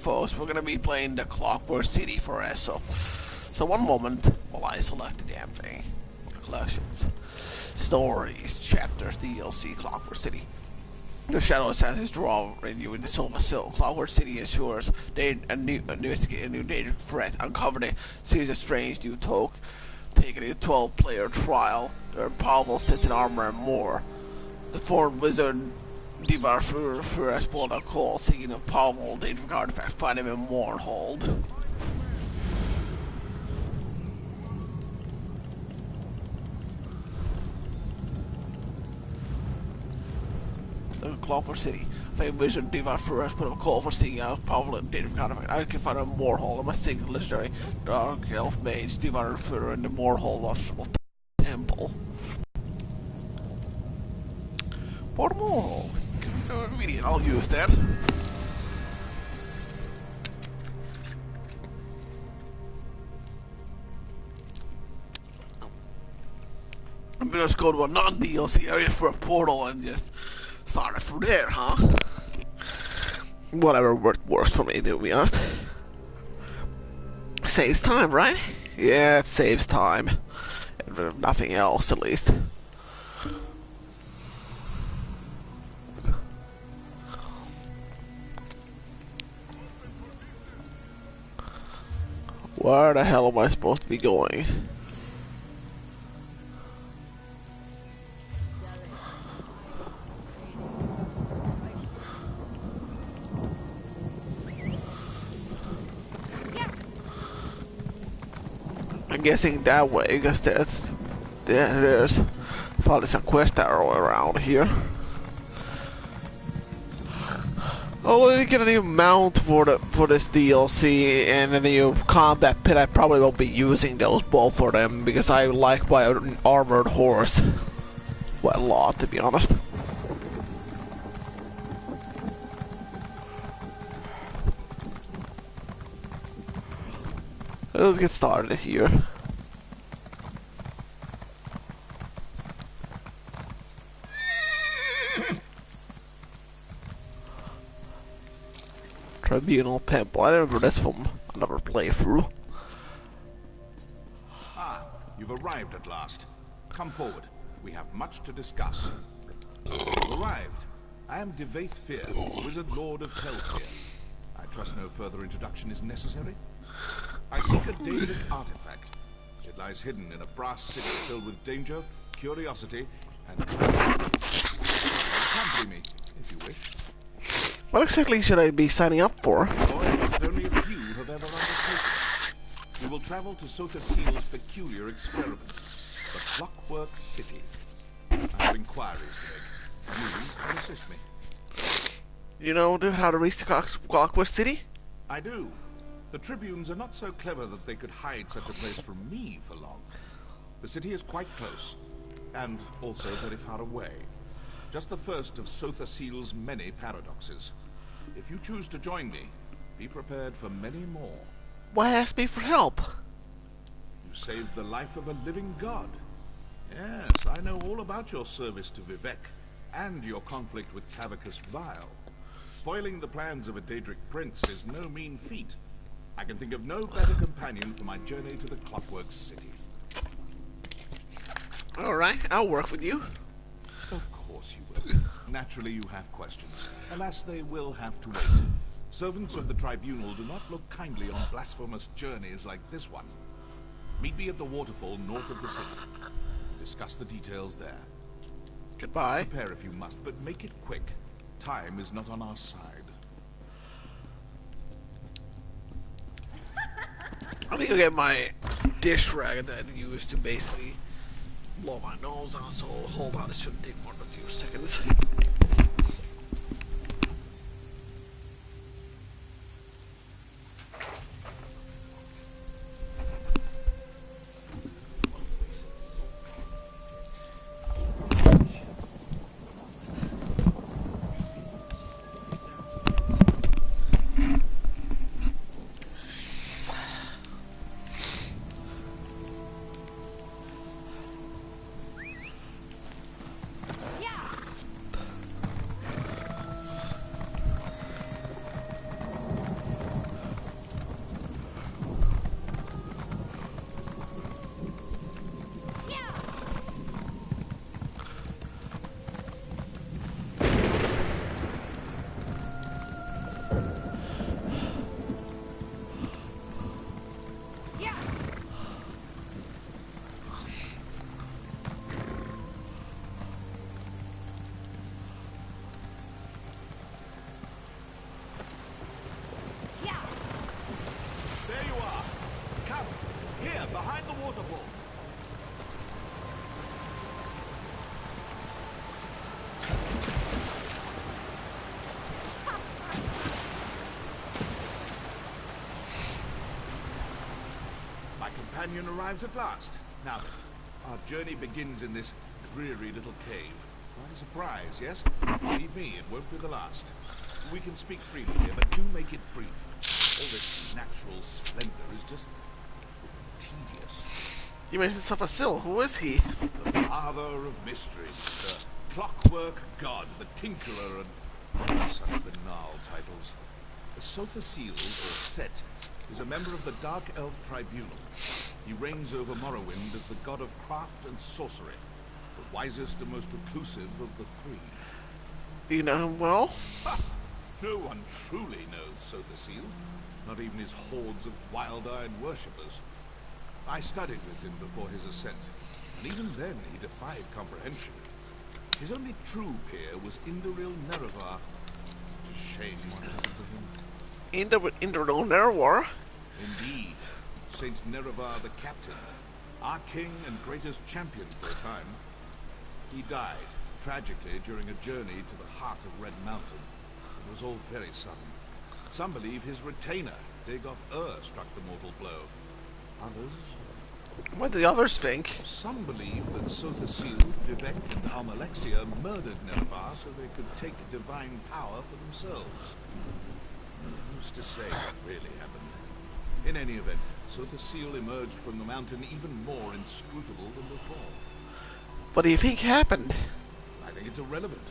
folks, we're gonna be playing the Clockwork City for ESO. So one moment while I select the damn thing. Collections, stories, chapters, DLC, Clockwork City. The Shadow Assassins draw you in the Silver Silk. Clockwork City ensures a new dangerous threat. Uncover the series of strange new talk. Taking a 12-player trial. Their powerful sets in armor and more. The foreign wizard Divar Fur has pulled a call, seeking a powerful dangerous artifact. Find him in Warnhold. Clockwork City. Famed wizard Divar Fur has put up a call for seeking out powerful dangerous artifact. I can find a Warnhold. I must take the legendary Dark Elf Mage Divar Fur in the Warnhold of the temple. Portable. Immediate. I'll use that. I'm gonna just go to a non-DLC area for a portal and just start it through there, huh? Whatever works for me, to be honest. Saves time, right? Yeah, it saves time. If nothing else, at least. Where the hell am I supposed to be going? I'm guessing that way, because there's probably some quest arrow around here. Oh, you get a new mount for this DLC and a new combat pit. I probably won't be using those both for them because I like my armored horse quite a lot, to be honest. Let's get started here. Tribunal Temple. I remember this from another playthrough. Ah, you've arrived at last. Come forward. We have much to discuss. You've arrived. I am Devaith Fear, Wizard Lord of Telfear. I trust no further introduction is necessary. I seek a Daedric artifact. It lies hidden in a brass city filled with danger, curiosity, and accompany me, if you wish. What exactly should I be signing up for? Voyage that only a few have ever undertaken. We will travel to Sotha Seal's peculiar experiment, the Clockwork City. I have inquiries to make. You can assist me. You know how to reach the Clockwork City? I do. The Tribunes are not so clever that they could hide such a place from me for long. The city is quite close, and also very far away. Just the first of Sotha Seal's many paradoxes. If you choose to join me, be prepared for many more. Why ask me for help? You saved the life of a living god. Yes, I know all about your service to Vivek, and your conflict with Clavicus Vile. Foiling the plans of a Daedric prince is no mean feat. I can think of no better companion for my journey to the Clockwork City. Alright, I'll work with you. Of course you will. Naturally you have questions. Alas, they will have to wait. Servants of the Tribunal do not look kindly on blasphemous journeys like this one. Meet me at the waterfall north of the city. Discuss the details there. Goodbye. Prepare if you must, but make it quick. Time is not on our side. I think I'll get my dish rag that I use to basically blow my nose on, so hold on, this shouldn't take more than a few seconds. Here, behind the waterfall. My companion arrives at last. Now then, our journey begins in this dreary little cave. Quite a surprise, yes? Believe me, it won't be the last. We can speak freely here, but do make it brief. All this natural splendor is just tedious. You mentioned Sophasil. Who is he? The father of mysteries, the clockwork god, the tinkerer, and such banal titles. The Sothasil, or Set, is a member of the Dark Elf Tribunal. He reigns over Morrowind as the god of craft and sorcery, the wisest and most reclusive of the three. Do you know him well? Ha! No one truly knows Sothasil, not even his hordes of wild-eyed worshippers. I studied with him before his ascent, and even then he defied comprehension. His only true peer was Indoril Nerevar. It's a shame what happened to him. Indoril Nerevar? Indeed. Saint Nerevar the Captain, our king and greatest champion for a time. He died, tragically, during a journey to the heart of Red Mountain. It was all very sudden. Some believe his retainer, Dagoth struck the mortal blow. Others? What do the others think? Some believe that Sothasil, Vivek, and Almalexia murdered Nerevar so they could take divine power for themselves. Who's to say what really happened? In any event, Sothasil emerged from the mountain even more inscrutable than before. What do you think happened? I think it's irrelevant.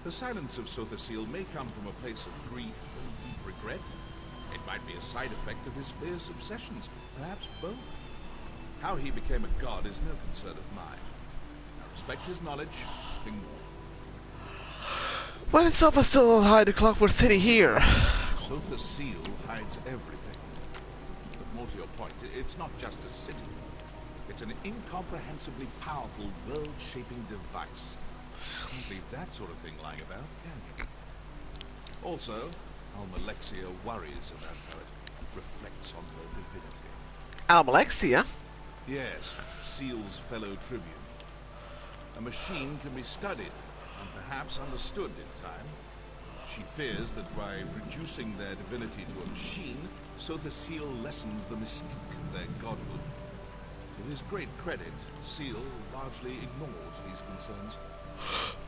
The silence of Sothasil may come from a place of grief and deep regret. It might be a side effect of his fierce obsessions, perhaps both. How he became a god is no concern of mine. I respect his knowledge, nothing more. Why did Sophasil hide the Clockwork City here? Sothasil hides everything. But more to your point, it's not just a city. It's an incomprehensibly powerful, world-shaping device. You can't leave that sort of thing lying about, can you? Also, Almalexia worries about how it reflects on her divinity. Almalexia? Yes, Seal's fellow tribune. A machine can be studied, and perhaps understood in time. She fears that by reducing their divinity to a machine, Sothasil lessens the mystique of their godhood. To his great credit, Seal largely ignores these concerns.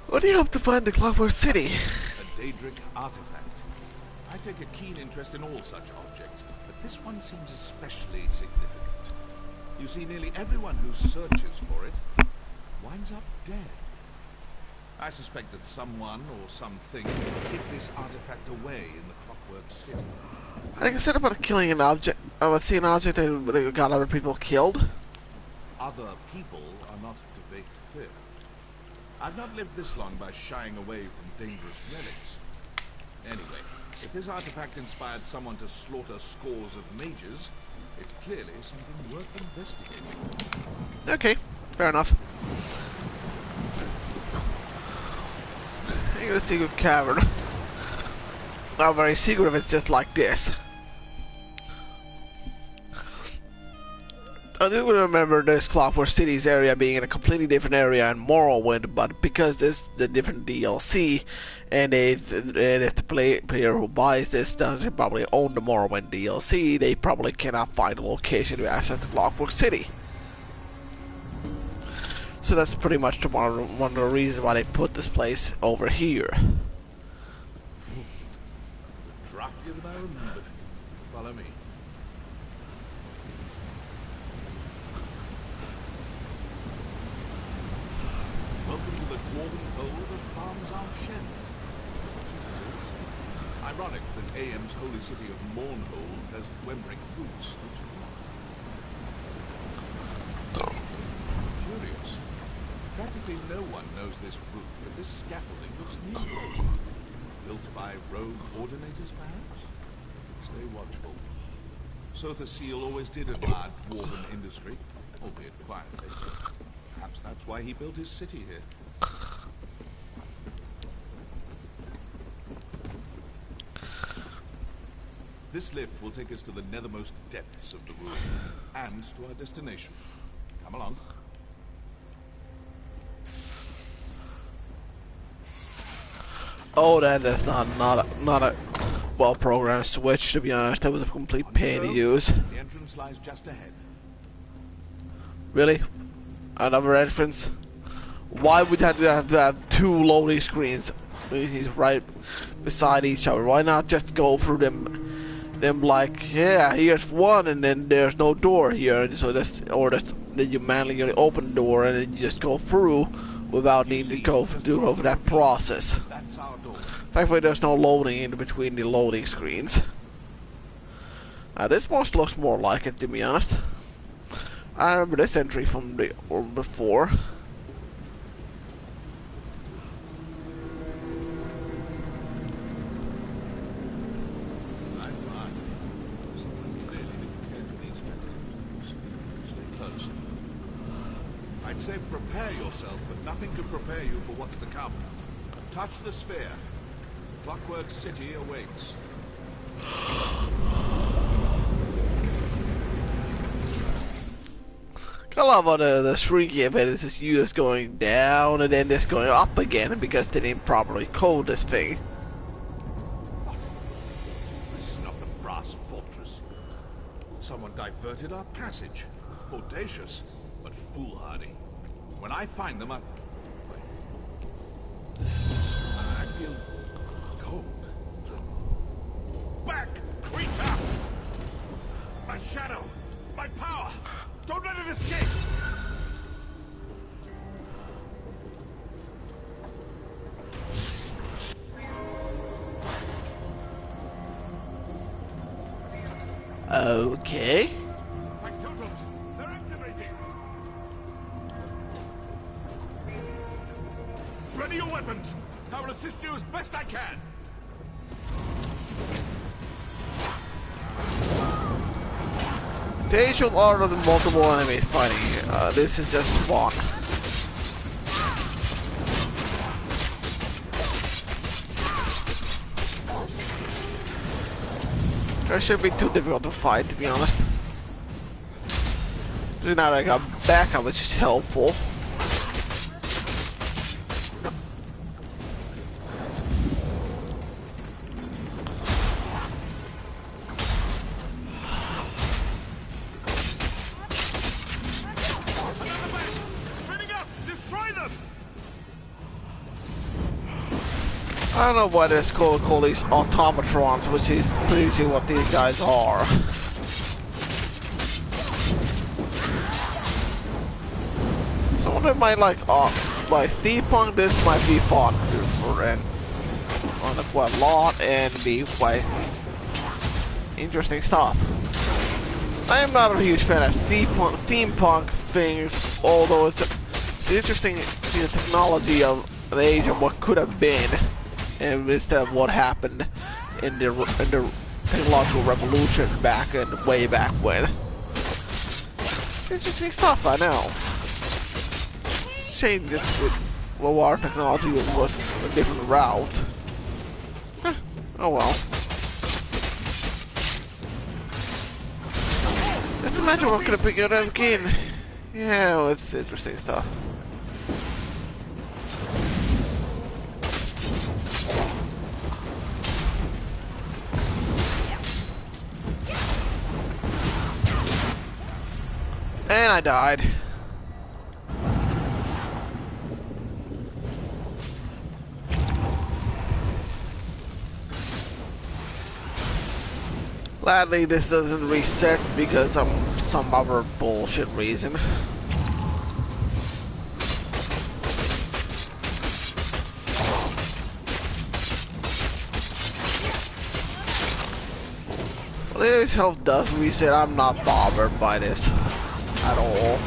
What do you hope to find in Clockwork City? A Daedric artifact. I take a keen interest in all such objects, but this one seems especially significant. You see, nearly everyone who searches for it winds up dead. I suspect that someone or something hid this artifact away in the Clockwork City. Like I said about killing an object, I would see an object that got other people killed. Other people are not to be feared. I've not lived this long by shying away from dangerous relics. Anyway, if this artifact inspired someone to slaughter scores of mages, it's clearly something worth investigating. Okay, fair enough. I think the secret cavern. Not very secret if it's just like this. I do remember this Clockwork City's area being in a completely different area in Morrowind, but because this the different DLC, and if the player who buys this doesn't probably own the Morrowind DLC, they probably cannot find a location to access the Clockwork City. So that's pretty much one of the reasons why they put this place over here. Draftier than I remembered. Follow me. Welcome to the dwarven hold of Palms Arm Shen. Ironic that AM's holy city of Mournhold has Dwembrick roots, don't you know? Curious. Practically no one knows this route, but this scaffolding looks new. Built by rogue ordinators, perhaps? Stay watchful. Sothasil always did admire dwarven industry, albeit quietly. Perhaps that's why he built his city here. This lift will take us to the nethermost depths of the room, and to our destination. Come along. Oh, that is not a well-programmed switch, to be honest. That was a complete pain to use. The entrance lies just ahead. Really? Another entrance? Why would you have to have two loading screens right beside each other? Why not just go through them like, yeah, here's one, and then there's no door here, and so then you manually open the door and then you just go through without needing to go through that process. That's our door. Thankfully, there's no loading in between the loading screens. This most looks more like it, to be honest. I remember this entry from before. I'd say prepare yourself, but nothing can prepare you for what's to come. Touch the sphere. Clockwork City awaits. I love how the shrinking event is just you just going down and then just going up again because they didn't properly code this thing. What? This is not the brass fortress. Someone diverted our passage. Audacious, but foolhardy. When I find them, I feel cold. Back, creature! My shadow! My power! Don't let it escape! Okay. Factotums! They're activating! Ready your weapons! I will assist you as best I can! They should order the multiple enemies fighting. This is just fun. That should be too difficult to fight, to be honest. Now that I got backup, which is helpful. I don't know why they're called these automatrons, which is pretty much what these guys are. Someone that might like steampunk, this might be fun for them on quite a lot and be quite interesting stuff. I am not a huge fan of steampunk things, although it's interesting to see the technology of the age of what could have been. And instead of what happened in the technological revolution way back when. Interesting stuff, I know. Shame just with our technology was a different route. Huh. Oh well. Just imagine what could have picked it up again. Yeah, well, it's interesting stuff. And I died. Gladly this doesn't reset because of some other bullshit reason. Well, if his health does reset, I'm not bothered by this at all.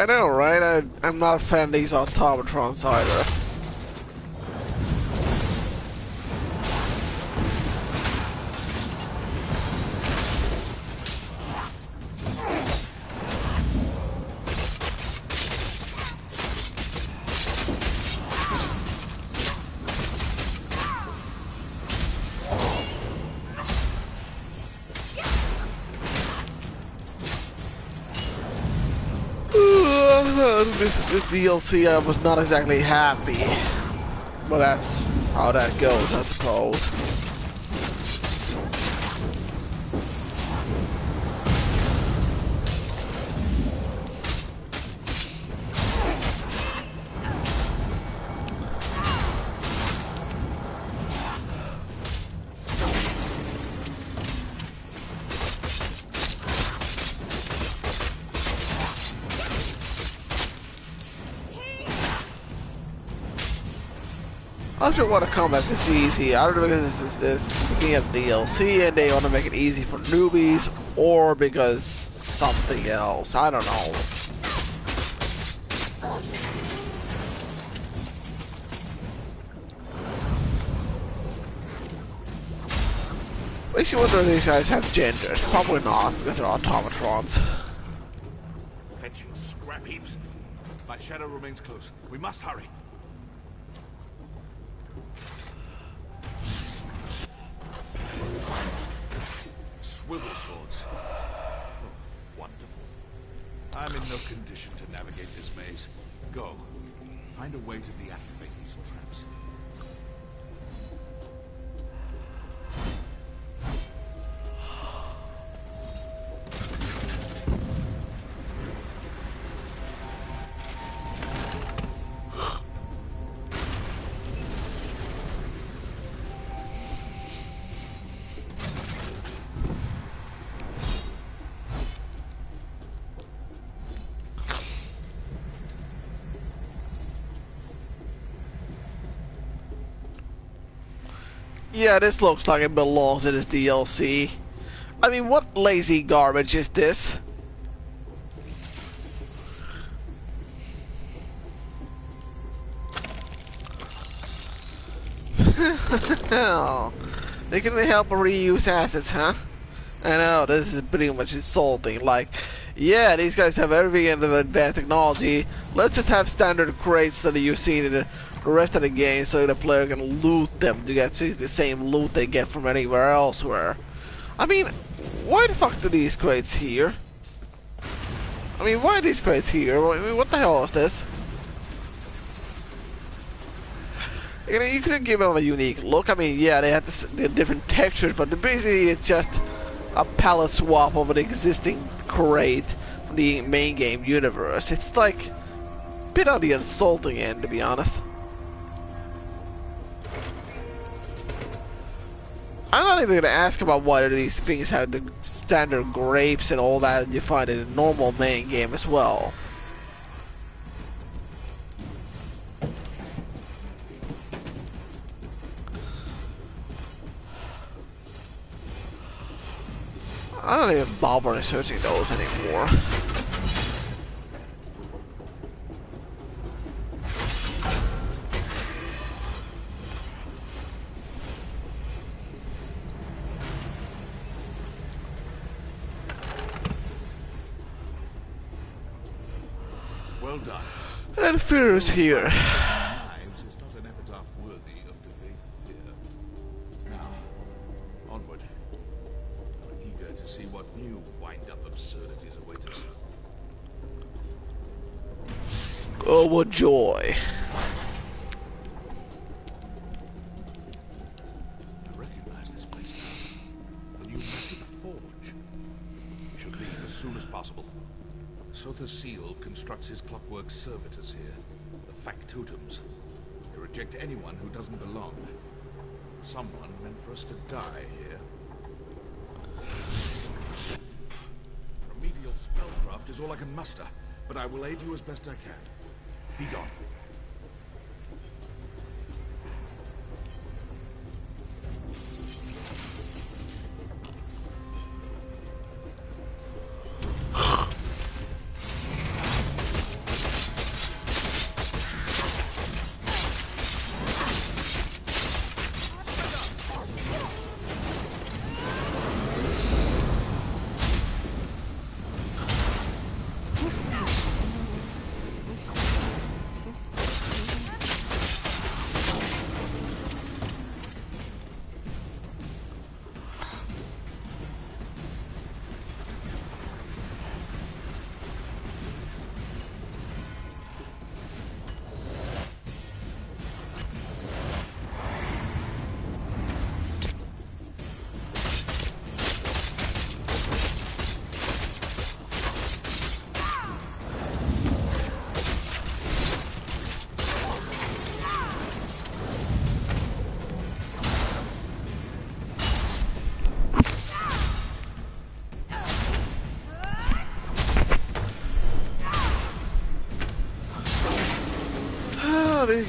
I know, right? I'm not a fan of these automatrons either. This DLC I was not exactly happy, but that's how that goes, I suppose. I'm sure want to combat this easy. I don't know because this beginning of DLC and they want to make it easy for newbies, or because something else. I don't know. Makes you wonder if these guys have genders. Probably not, because they're automatrons. Fetching scrap heaps. My shadow remains close. We must hurry. Swivel swords. Oh, wonderful. I'm in no condition to navigate this maze. Go. Find a way to deactivate these traps. Yeah, this looks like it belongs in this DLC. I mean, what lazy garbage is this? They can help reuse assets, huh? I know, this is pretty much insulting. Like, yeah, these guys have everything in the advanced technology. Let's just have standard crates that you've seen in the rest of the game so the player can loot them to get the same loot they get from anywhere elsewhere. I mean, why the fuck do these crates here? I mean, why are these crates here? I mean, what the hell is this? You could give them a unique look. I mean, yeah, they have the different textures, but basically it's just a palette swap of an existing crate from the main game universe. It's like a bit on the insulting end, to be honest. I'm not even gonna ask about why these things have the standard grapes and all that you find in the normal main game as well. I don't even bother researching those anymore. Well done. And fear is here. Knives is not an epitaph worthy of Devaith fear. Now, onward. I'm eager to see what new wind-up absurdities await us. Oh, what joy. I recognize this place now. The new magic forge. We should leave as soon as possible. Sotha Seal constructs his clockwork servitors here, the factotums. They reject anyone who doesn't belong. Someone meant for us to die here. Remedial spellcraft is all I can muster, but I will aid you as best I can. Be gone.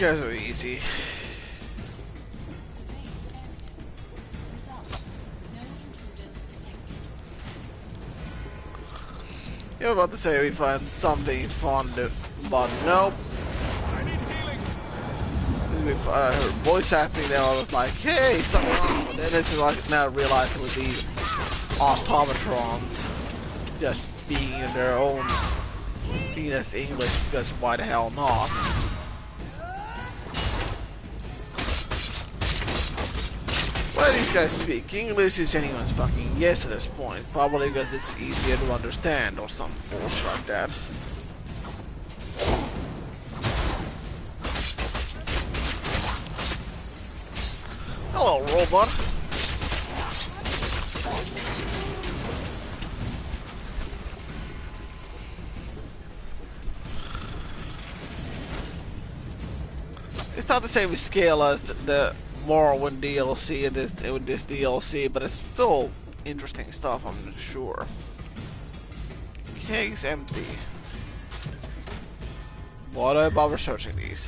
guys are easy. You were about to say we find something fun to, but nope. I heard voice acting there, I was like, hey, something wrong. But then it's like now realizing with these automatrons just being in their own penis English, because why the hell not? Why do these guys speak English? Is anyone's fucking guess at this point? Probably because it's easier to understand or some bullshit like that. Hello, robot. It's not the same scale as the Morrowind DLC in this DLC, but it's still interesting stuff, I'm sure. Keg's empty. Why do I bother searching these?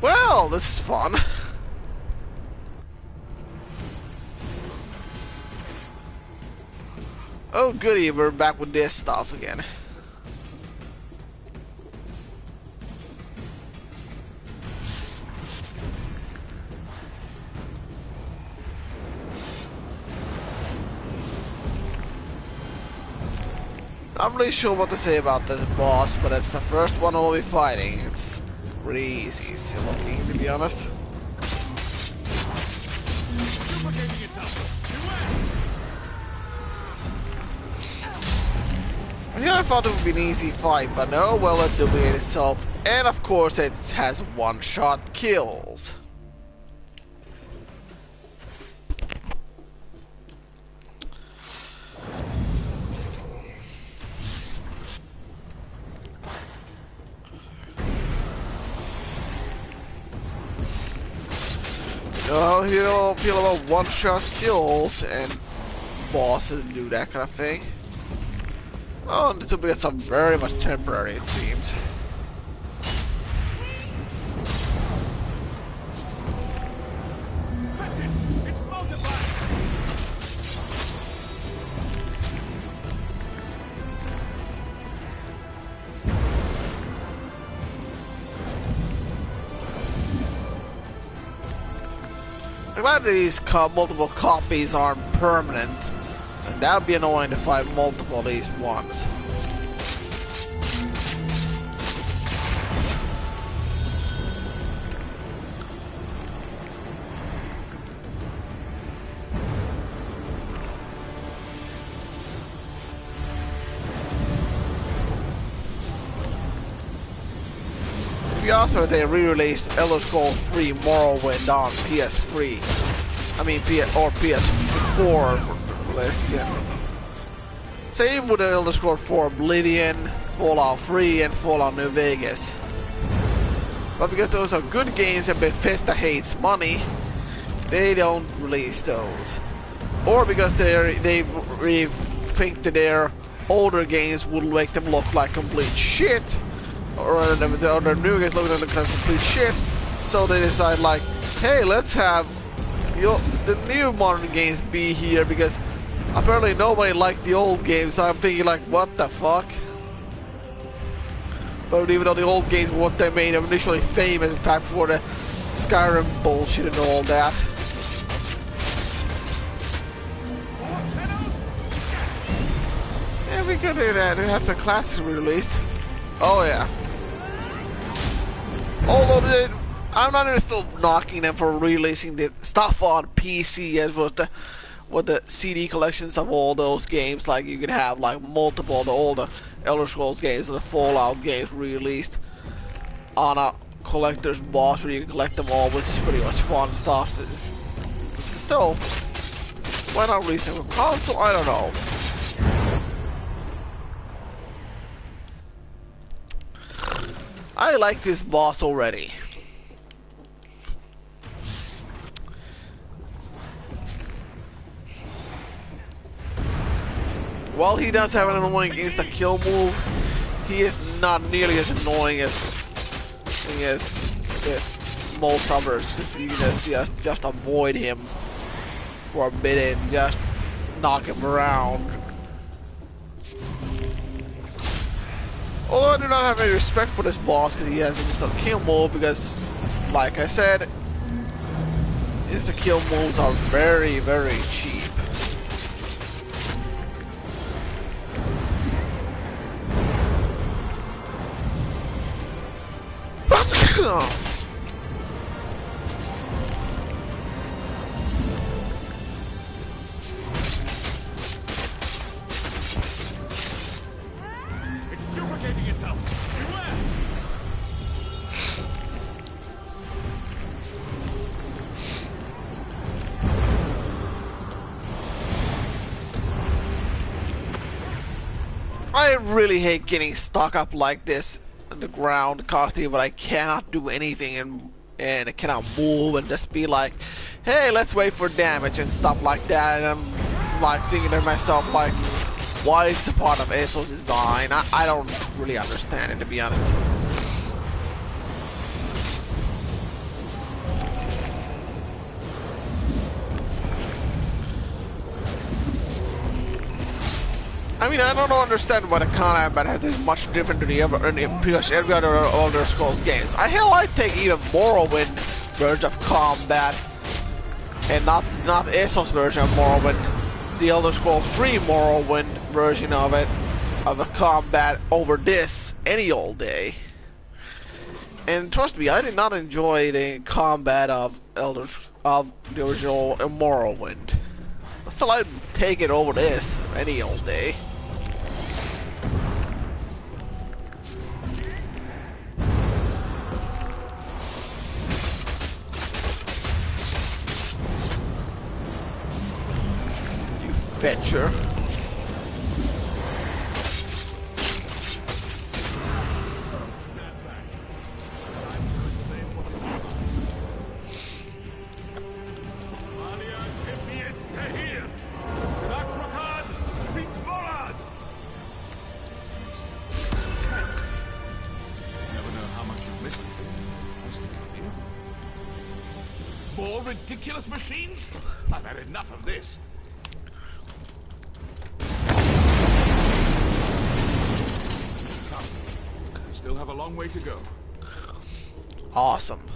Well, this is fun. Oh goody, we're back with this stuff again. Not really sure what to say about this boss, but it's the first one we'll be fighting. It's pretty easy looking, to be honest. I thought it would be an easy fight, but no, well, it duplicated itself. And of course, it has one-shot kills. Oh, you'll feel about one-shot kills and bosses do that kind of thing. Oh, this will be some very much temporary, it seems. I'm glad these multiple copies aren't permanent. And that would be annoying to fight multiple of these ones. Also, they re-released Elder Scrolls 3 Morrowind on PS3. I mean, PS4. Yeah. Same with Elder Scrolls 4 Oblivion, Fallout 3, and Fallout New Vegas. But because those are good games and Bethesda hates money, they don't release those. Or because they think that their older games will make them look like complete shit. Or their new games look like complete shit, so they decide like, hey, let's have the new modern games be here because apparently nobody liked the old games. So I'm thinking like, what the fuck? But even though the old games were what they made them initially famous, in fact, for the Skyrim bullshit and all that. Yeah, we could do that. We had some classics released. Oh yeah. Although I'm not even still knocking them for releasing the stuff on PC as was the CD collections of all those games. Like you can have like multiple of the older Elder Scrolls games and the Fallout games released on a collector's box where you can collect them all, which is pretty much fun stuff. Still, Why not release him on console? I don't know. I like this boss already. While he does have an annoying insta-kill move, he is not nearly as annoying as most others. You can just avoid him for a bit and just knock him around. Although I do not have any respect for this boss because he has an insta-kill move, because, like I said, insta-kill moves are very, very cheap. It's duplicating itself. Beware! I really hate getting stuck up like this on the ground constantly, but I cannot do anything and I cannot move and just be like, hey, let's wait for damage and stuff like that. And I'm like thinking to myself, like, why is it part of ASO's design? I don't really understand it, to be honest. I mean, I don't understand why the combat is much different to the because every other Elder Scrolls games. I take even Morrowind version of combat, and not Essos version of Morrowind, the Elder Scrolls 3 Morrowind version of it, of the combat over this any old day. And trust me, I did not enjoy the combat of the original Morrowind. So I'd take it over this any old day. You fetcher. More ridiculous machines? I've had enough of this. Come. We still have a long way to go. Awesome.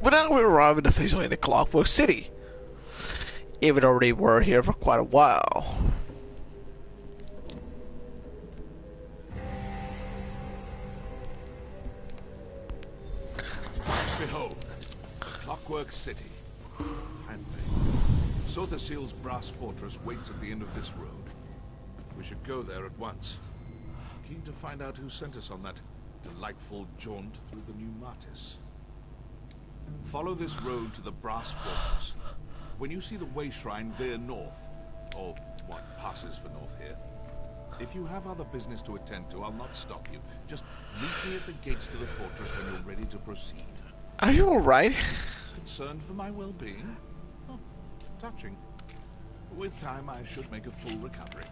But now we arrive officially in the Clockwork City. Even though we were here for quite a while. Behold, Clockwork City. Finally. Sotherseal's brass fortress waits at the end of this road. We should go there at once. Keen to find out who sent us on that delightful jaunt through the New Martis. Follow this road to the brass fortress. When you see the way shrine, veer north, or what passes for north here. If you have other business to attend to, I'll not stop you. Just meet me at the gates to the fortress when you're ready to proceed. Are you alright? Concerned for my well-being? Oh, touching. With time, I should make a full recovery.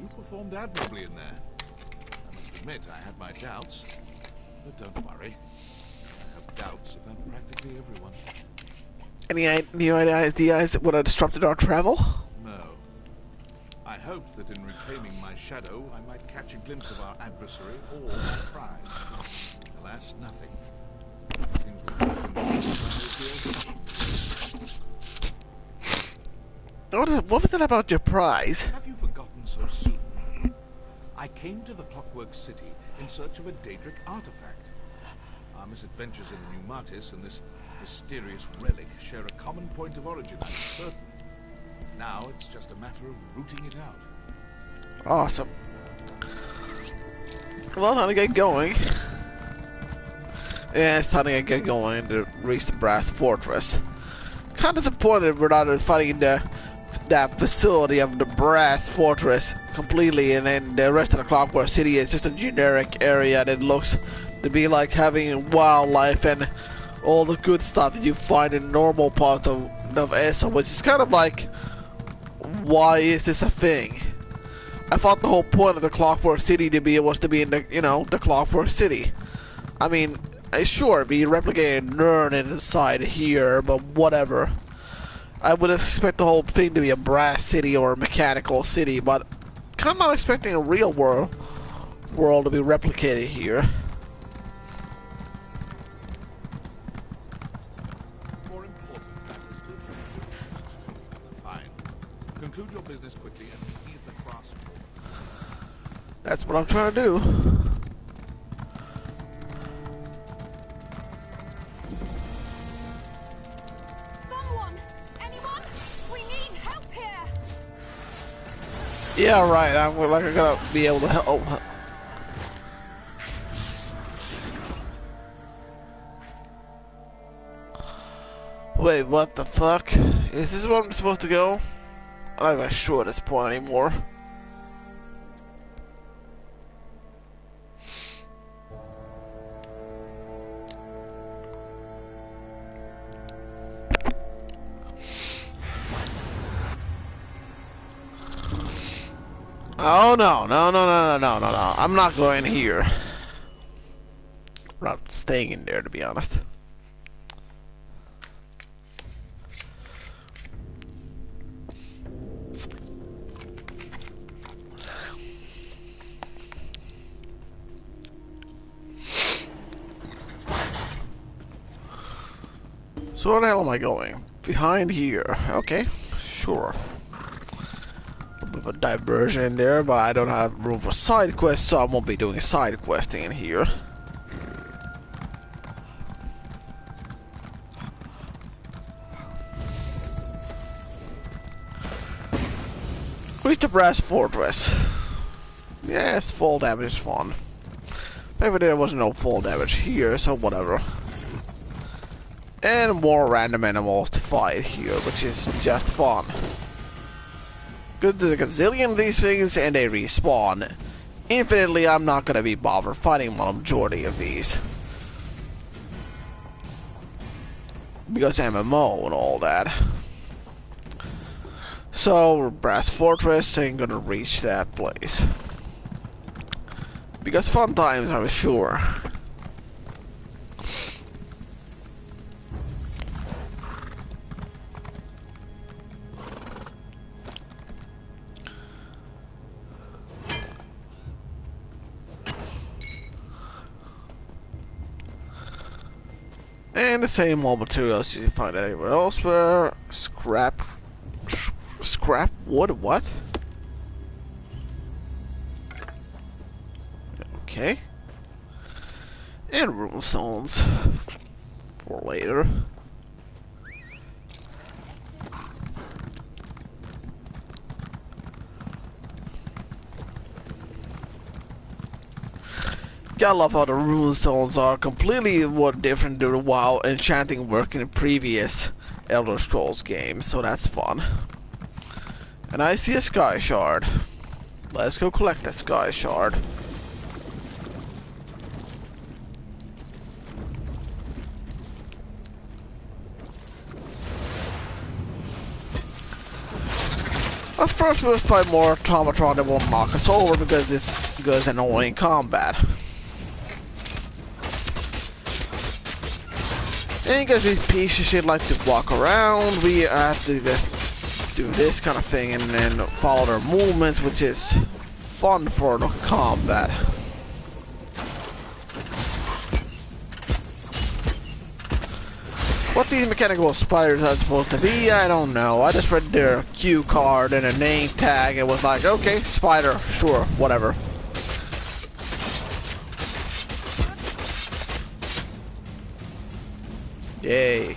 You performed admirably in there. I must admit, I had my doubts. But don't worry. I have doubts about practically everyone. Any ideas what have disrupted our travel? No. I hoped that in reclaiming my shadow, I might catch a glimpse of our adversary or my prize. Alas, nothing. Seems we have been What was that about your prize? Have you forgotten so soon? I came to the Clockwork City in search of a Daedric artifact. Our misadventures in the New Martis and this mysterious relic share a common point of origin, I'm certain. Now it's just a matter of rooting it out. Awesome. Well, time to get going. Yeah, it's time to get going to reach the Brass Fortress. Kind of disappointed we're not fighting that facility of the Brass Fortress completely, and then the rest of the Clockwork City is just a generic area that looks to be like having wildlife and all the good stuff that you find in normal parts of ESO, which is kind of like, why is this a thing? I thought the whole point of the Clockwork City was to be in the, the Clockwork City. I mean, sure, we replicated Nern inside here, but whatever. I would expect the whole thing to be a brass city or a mechanical city, but kind of not expecting a real world to be replicated here. More important matters to attend to. Fine. Conclude your business quickly and meet me at the crossroads. That's what I'm trying to do. Yeah, right. I'm gonna be able to help. Wait, what the fuck? Is this where I'm supposed to go? I'm not even sure at this point anymore. Oh no, no. I'm not going here. I'm not staying in there, to be honest. So where the hell am I going? Behind here. Okay, sure. A bit of a diversion in there, but I don't have room for side quests, so I won't be doing side questing in here. Reach the Brass Fortress. Yes, fall damage is fun. Maybe there wasn't no fall damage here, so whatever. And more random animals to fight here, which is just fun. Good, there's a gazillion of these things, and they respawn. Infinitely, I'm not gonna be bothered fighting the majority of these. Because MMO and all that. So, Brass Fortress ain't gonna reach that place. Because fun times, I'm sure. And the same old materials you find anywhere else. Where scrap wood, what? Okay. And runestones for later. Gotta love how the runestones are completely different to WoW enchanting work in the previous Elder Scrolls games, so that's fun. And I see a sky shard. Let's go collect that sky shard. But first we must fight more automatron that won't knock us over because this goes annoying combat. And because these pieces of shit like to walk around, we have to just do this kind of thing and then follow their movements, which is fun for the combat. What these mechanical spiders are supposed to be, I don't know. I just read their cue card and a name tag and was like, okay, spider, sure, whatever. Yay.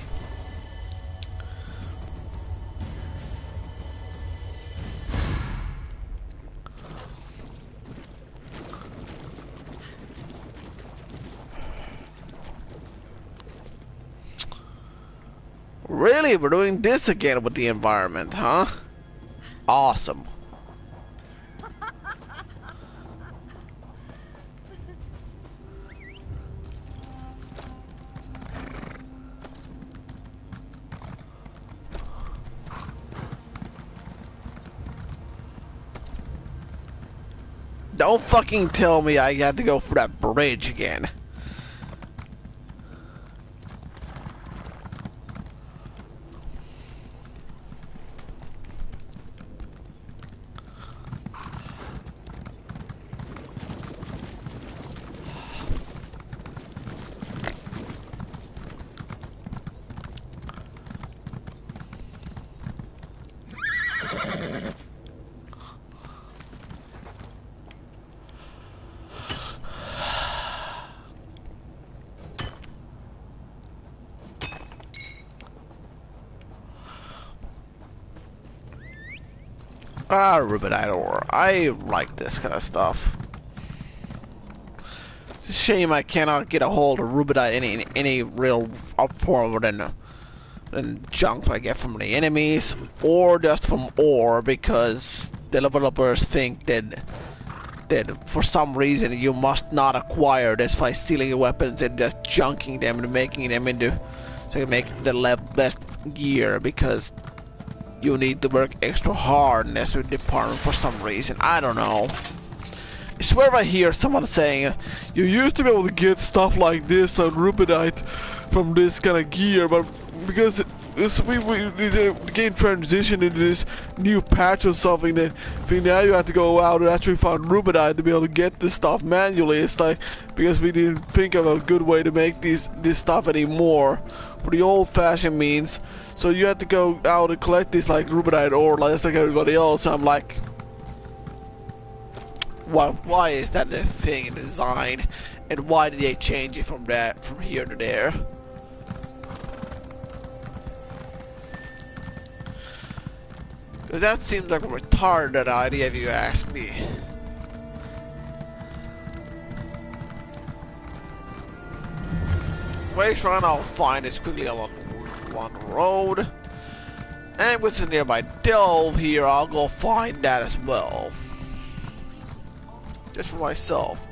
Really? We're doing this again with the environment, huh? Awesome. Don't fucking tell me I got to go for that bridge again. Ah, Rubidite ore. I like this kind of stuff. It's a shame I cannot get a hold of Rubidite in any real form than junk I get from the enemies or just from ore, because the developers think that for some reason you must not acquire this by stealing your weapons and just junking them and making them into so you make the best gear, because you need to work extra hard in this department for some reason. I don't know. I swear I hear someone saying, you used to be able to get stuff like this on Rubidite from this kind of gear, but because the game transitioned into this new patch or something, that now you have to go out and actually find Rubidite to be able to get this stuff manually. It's like, because we didn't think of a good way to make this stuff anymore for the old-fashioned means. So you have to go out and collect this like Rubidite ore like everybody else. I'm like, why is that the thing in design, and why did they change it from here to there? Because that seems like a retarded idea if you ask me. Wait, I'll find this quickly along the road. And with a nearby delve here, I'll go find that as well. Just for myself.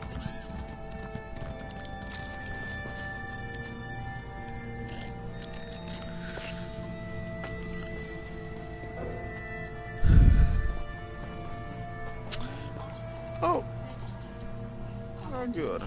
Oh. Oh, good.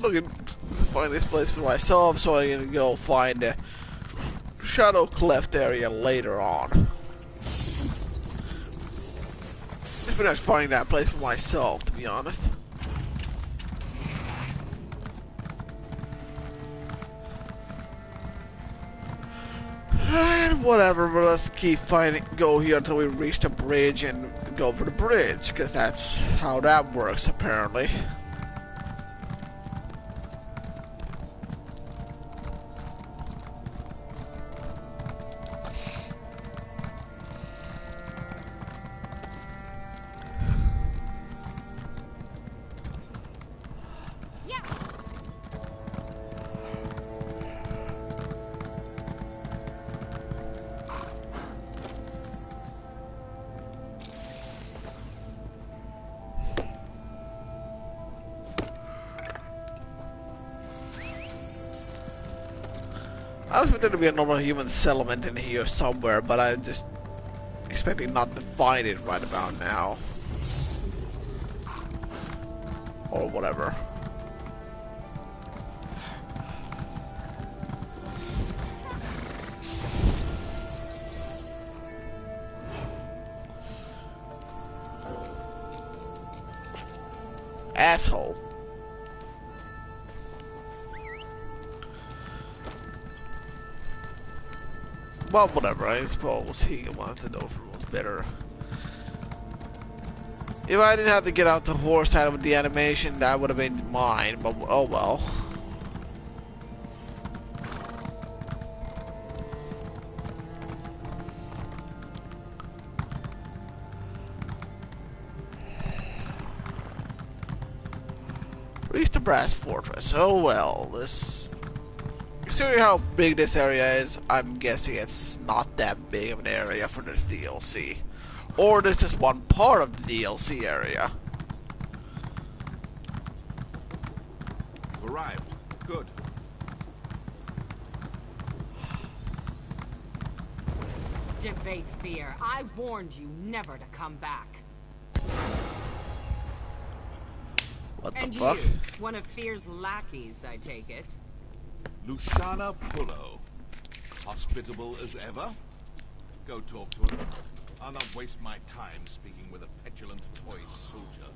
Looking to find this place for myself, so I'm gonna go find the Shadow Cleft area later on. It's been nice finding that place for myself, to be honest. And whatever, but let's keep go here until we reach the bridge and go for the bridge, because that's how that works apparently. I was expecting to be a normal human settlement in here somewhere, but I just expecting not to find it right about now. Or whatever. Asshole. Well, whatever, I suppose he wanted those rules better. If I didn't have to get out the horse side with the animation, that would have been mine, but oh well. Reach the brass fortress. Oh well, this... Considering how big this area is, I'm guessing it's not that big of an area for this DLC. Or this is one part of the DLC area. Arrived. Good. Debate fear. I warned you never to come back. What the And fuck? you, one of Fear's lackeys, I take it. Luciana Pullo. Hospitable as ever? Go talk to her. I'll not waste my time speaking with a petulant toy soldier.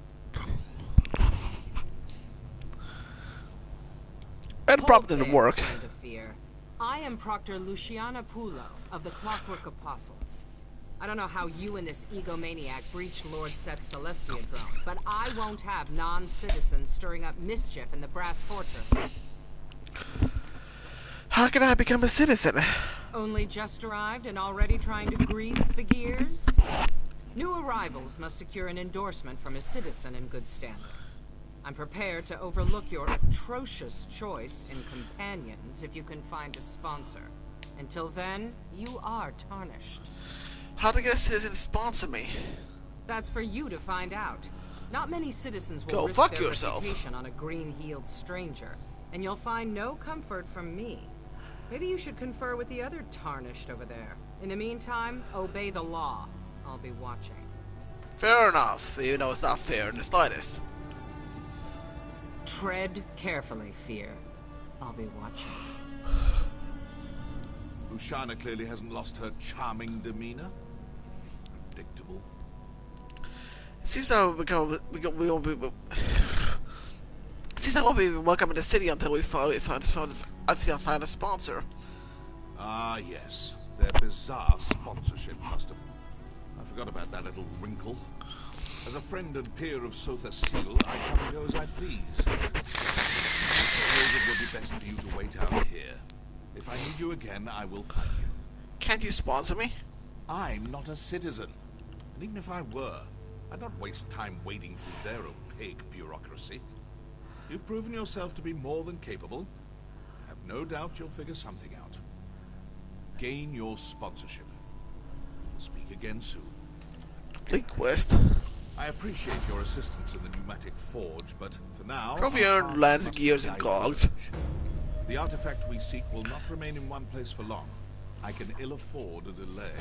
And probably didn't work. Friend of Fear. I am Proctor Luciana Pullo of the Clockwork Apostles. I don't know how you and this egomaniac breached Lord Set's Celestiadrome, but I won't have non-citizens stirring up mischief in the Brass Fortress. How can I become a citizen? Only just arrived and already trying to grease the gears? New arrivals must secure an endorsement from a citizen in good standing. I'm prepared to overlook your atrocious choice in companions if you can find a sponsor. Until then, you are tarnished. How to get a citizen to sponsor me? That's for you to find out. Not many citizens will Go risk fuck their yourself. reputation on a green-heeled stranger, and you'll find no comfort from me. Maybe you should confer with the other tarnished over there. In the meantime, obey the law. I'll be watching. Fair enough, even though it's not fair in the slightest. Tread carefully, Fear. I'll be watching. Luciana clearly hasn't lost her charming demeanor. Predictable. Seems like we won't be. Seems like we won't be welcome in the city until we find a sponsor. Ah, yes. Their bizarre sponsorship custom. I forgot about that little wrinkle. As a friend and peer of Sotha Seal, I come and go as I please. I suppose it would be best for you to wait out here. If I need you again, I will find you. Can't you sponsor me? I'm not a citizen. And even if I were, I'd not waste time wading through their opaque bureaucracy. You've proven yourself to be more than capable. I have no doubt you'll figure something out. Gain your sponsorship. We'll speak again soon. Complete quest. I appreciate your assistance in the pneumatic forge, but for now... Trophy earned lands, gears, and cogs. The artifact we seek will not remain in one place for long. I can ill afford a delay.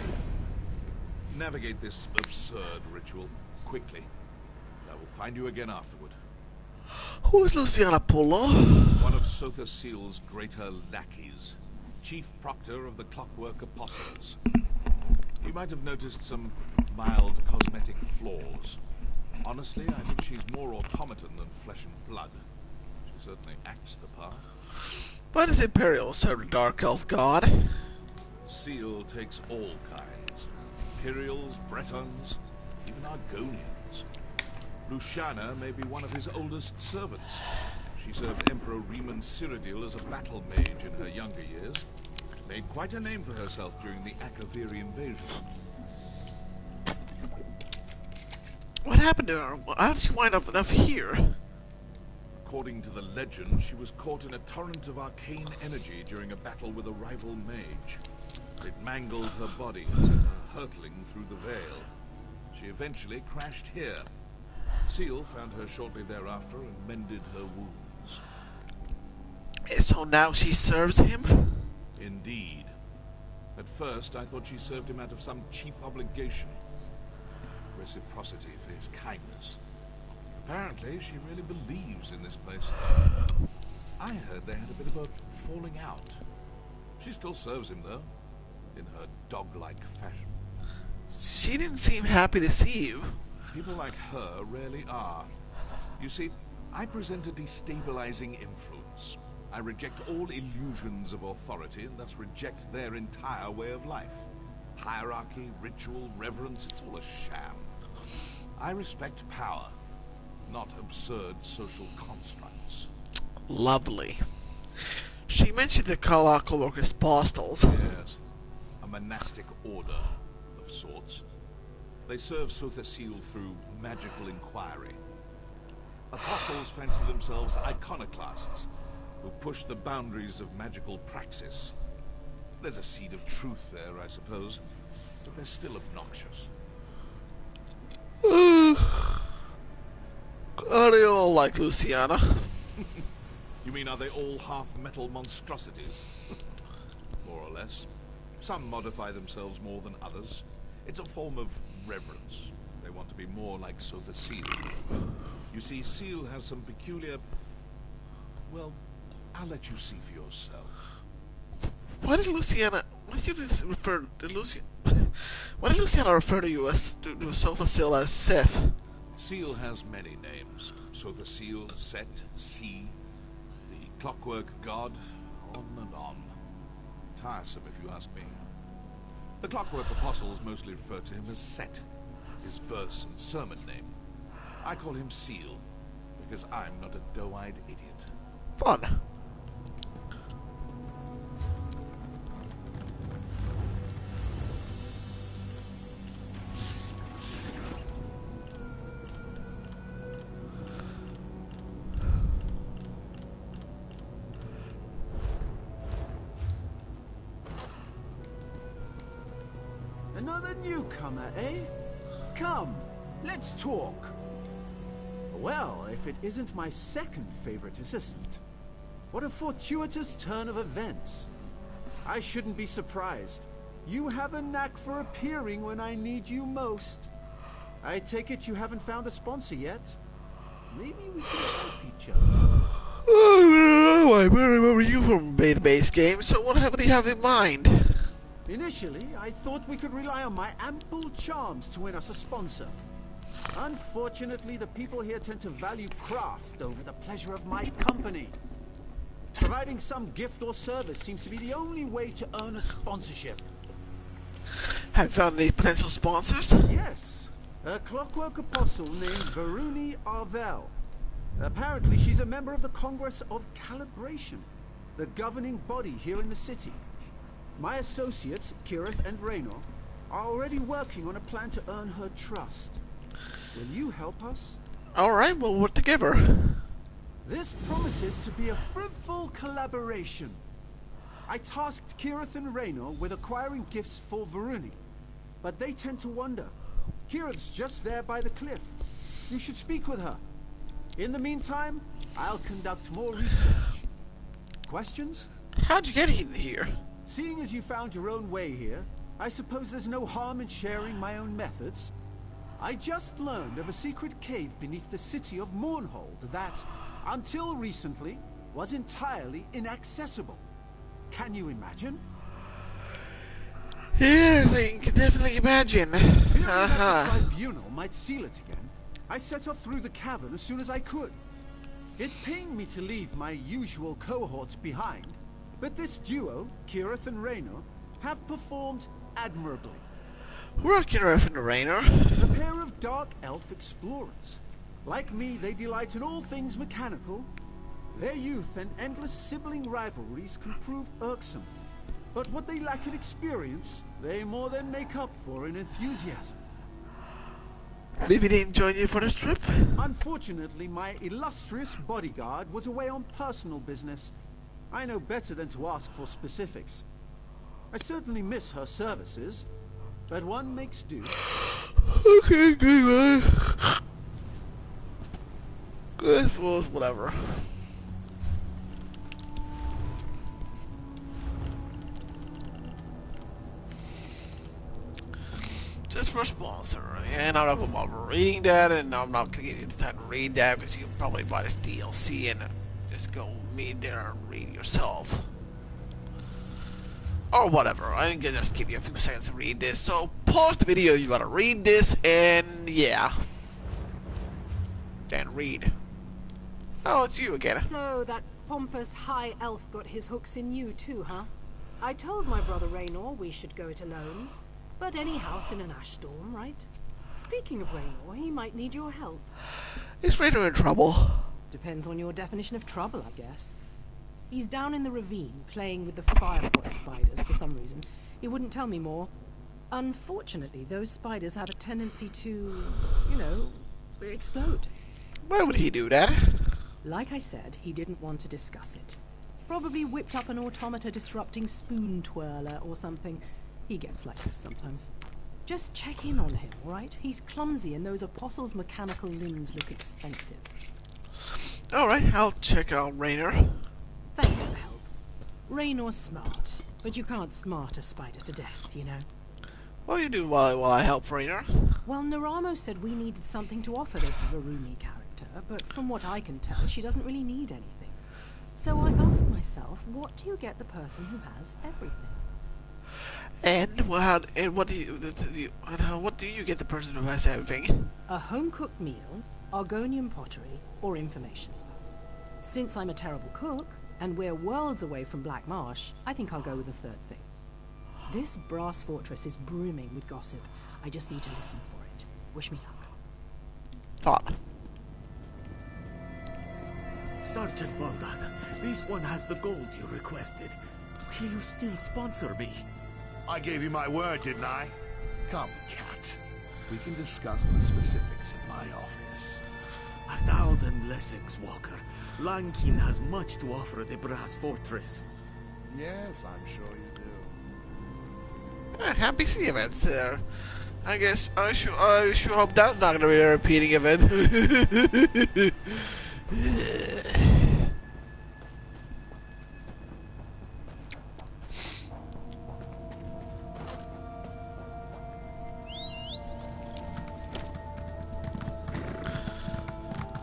Navigate this absurd ritual quickly. I will find you again afterward. Who is Luciana Pullo? One of Sotha Seal's greater lackeys. Chief Proctor of the Clockwork Apostles. You might have noticed some mild cosmetic flaws. Honestly, I think she's more automaton than flesh and blood. She certainly acts the part. Why does Imperial serve the Dark Elf God? Seal takes all kinds. Imperials, Bretons, even Argonians. Luciana may be one of his oldest servants. She served Emperor Riemann Cyrodiil as a battle mage in her younger years. Made quite a name for herself during the Akaviri invasion. What happened to her? How did she wind up here? According to the legend, she was caught in a torrent of arcane energy during a battle with a rival mage. It mangled her body and sent her hurtling through the veil. She eventually crashed here. Seal found her shortly thereafter and mended her wounds. So now she serves him? Indeed. At first, I thought she served him out of some cheap obligation. Reciprocity for his kindness. Apparently, she really believes in this place. I heard they had a bit of a falling out. She still serves him, though, in her dog-like fashion. She didn't seem happy to see you. People like her rarely are. You see, I present a destabilizing influence. I reject all illusions of authority and thus reject their entire way of life. Hierarchy, ritual, reverence, it's all a sham. I respect power, not absurd social constructs. Lovely. She mentioned the Clockwork apostles. Yes, a monastic order of sorts. They serve Sothasil through magical inquiry. Apostles fancy themselves iconoclasts who push the boundaries of magical praxis. There's a seed of truth there, I suppose, but they're still obnoxious. Are they all like Luciana? You mean, are they all half-metal monstrosities? More or less. Some modify themselves more than others. It's a form of reverence. They want to be more like Sothasil. You see, Seal has some peculiar... Well, I'll let you see for yourself. Why did Luciana... Why did you refer to Luciana... Why did Luciana refer to you as... to Sothasil as Seth? Seal has many names. Sothasil, Set, Sea, the Clockwork God, on and on. Tiresome, if you ask me. The Clockwork Apostles mostly refer to him as Set, his verse and sermon name. I call him Seal, because I'm not a doe-eyed idiot. Fun. Another newcomer, eh? Come, let's talk. Well, if it isn't my second favorite assistant. What a fortuitous turn of events. I shouldn't be surprised. You have a knack for appearing when I need you most. I take it you haven't found a sponsor yet? Maybe we can help each other. Oh, I remember you from the base game, so what do you have in mind? Initially, I thought we could rely on my ample charms to win us a sponsor. Unfortunately, the people here tend to value craft over the pleasure of my company. Providing some gift or service seems to be the only way to earn a sponsorship. Have you found any potential sponsors? Yes, a Clockwork Apostle named Varuni Arvel. Apparently, she's a member of the Congress of Calibration, the governing body here in the city. My associates, Kirith and Raynor, are already working on a plan to earn her trust. Will you help us? Alright, we'll work together. This promises to be a fruitful collaboration. I tasked Kirith and Raynor with acquiring gifts for Varuni, but they tend to wander. Kirith's just there by the cliff. You should speak with her. In the meantime, I'll conduct more research. Questions? How'd you get in here? Seeing as you found your own way here, I suppose there's no harm in sharing my own methods. I just learned of a secret cave beneath the city of Mournhold that, until recently, was entirely inaccessible. Can you imagine? Yes, I can definitely imagine. Fearing that the tribunal might seal it again, I set off through the cavern as soon as I could. It pained me to leave my usual cohorts behind, but this duo, Kirith and Raynor, have performed admirably. We're Kirith and Raynor. A pair of dark elf explorers. Like me, they delight in all things mechanical. Their youth and endless sibling rivalries can prove irksome. But what they lack in experience, they more than make up for in enthusiasm. Maybe they didn't join you for this trip? Unfortunately, my illustrious bodyguard was away on personal business. I know better than to ask for specifics. I certainly miss her services, but one makes do. Okay, good. Good, well, whatever. Just for a sponsor, and I'm not going to bother reading that, and I'm not going to give you the time to read that because you can probably buy this DLC and just go meet there and read yourself. Or whatever, I can just give you a few seconds to read this. So pause the video, you gotta read this, and yeah. Then read. Oh, it's you again. So that pompous high elf got his hooks in you too, huh? I told my brother Raynor we should go it alone. But any house in an ash storm, right? Speaking of Raynor, he might need your help. Is Raynor in trouble? Depends on your definition of trouble, I guess. He's down in the ravine, playing with the firepot spiders for some reason. He wouldn't tell me more. Unfortunately, those spiders have a tendency to, you know, explode. Why would he do that? Like I said, he didn't want to discuss it. Probably whipped up an automata disrupting spoon twirler or something. He gets like this sometimes. Just check in on him, all right? He's clumsy and those apostles' mechanical limbs look expensive. Alright, I'll check out Raynor. Thanks for the help. Raynor's smart, but you can't smart a spider to death, you know? What do you do while I help Raynor? Well, Naramo said we needed something to offer this Varuni character, but from what I can tell, she doesn't really need anything. So I ask myself, what do you get the person who has everything? What do you get the person who has everything? A home-cooked meal, Argonian pottery, or information. Since I'm a terrible cook, and we're worlds away from Black Marsh, I think I'll go with the third thing. This brass fortress is brimming with gossip. I just need to listen for it. Wish me luck. Thought. Sergeant Boldan, this one has the gold you requested. Will you still sponsor me? I gave you my word, didn't I? Come, cat. We can discuss the specifics in my office. 1,000 blessings, Walker. Lankin has much to offer the brass fortress. Yes, I'm sure you do. Happy sea events there. I guess I sure hope that's not gonna be a repeating event.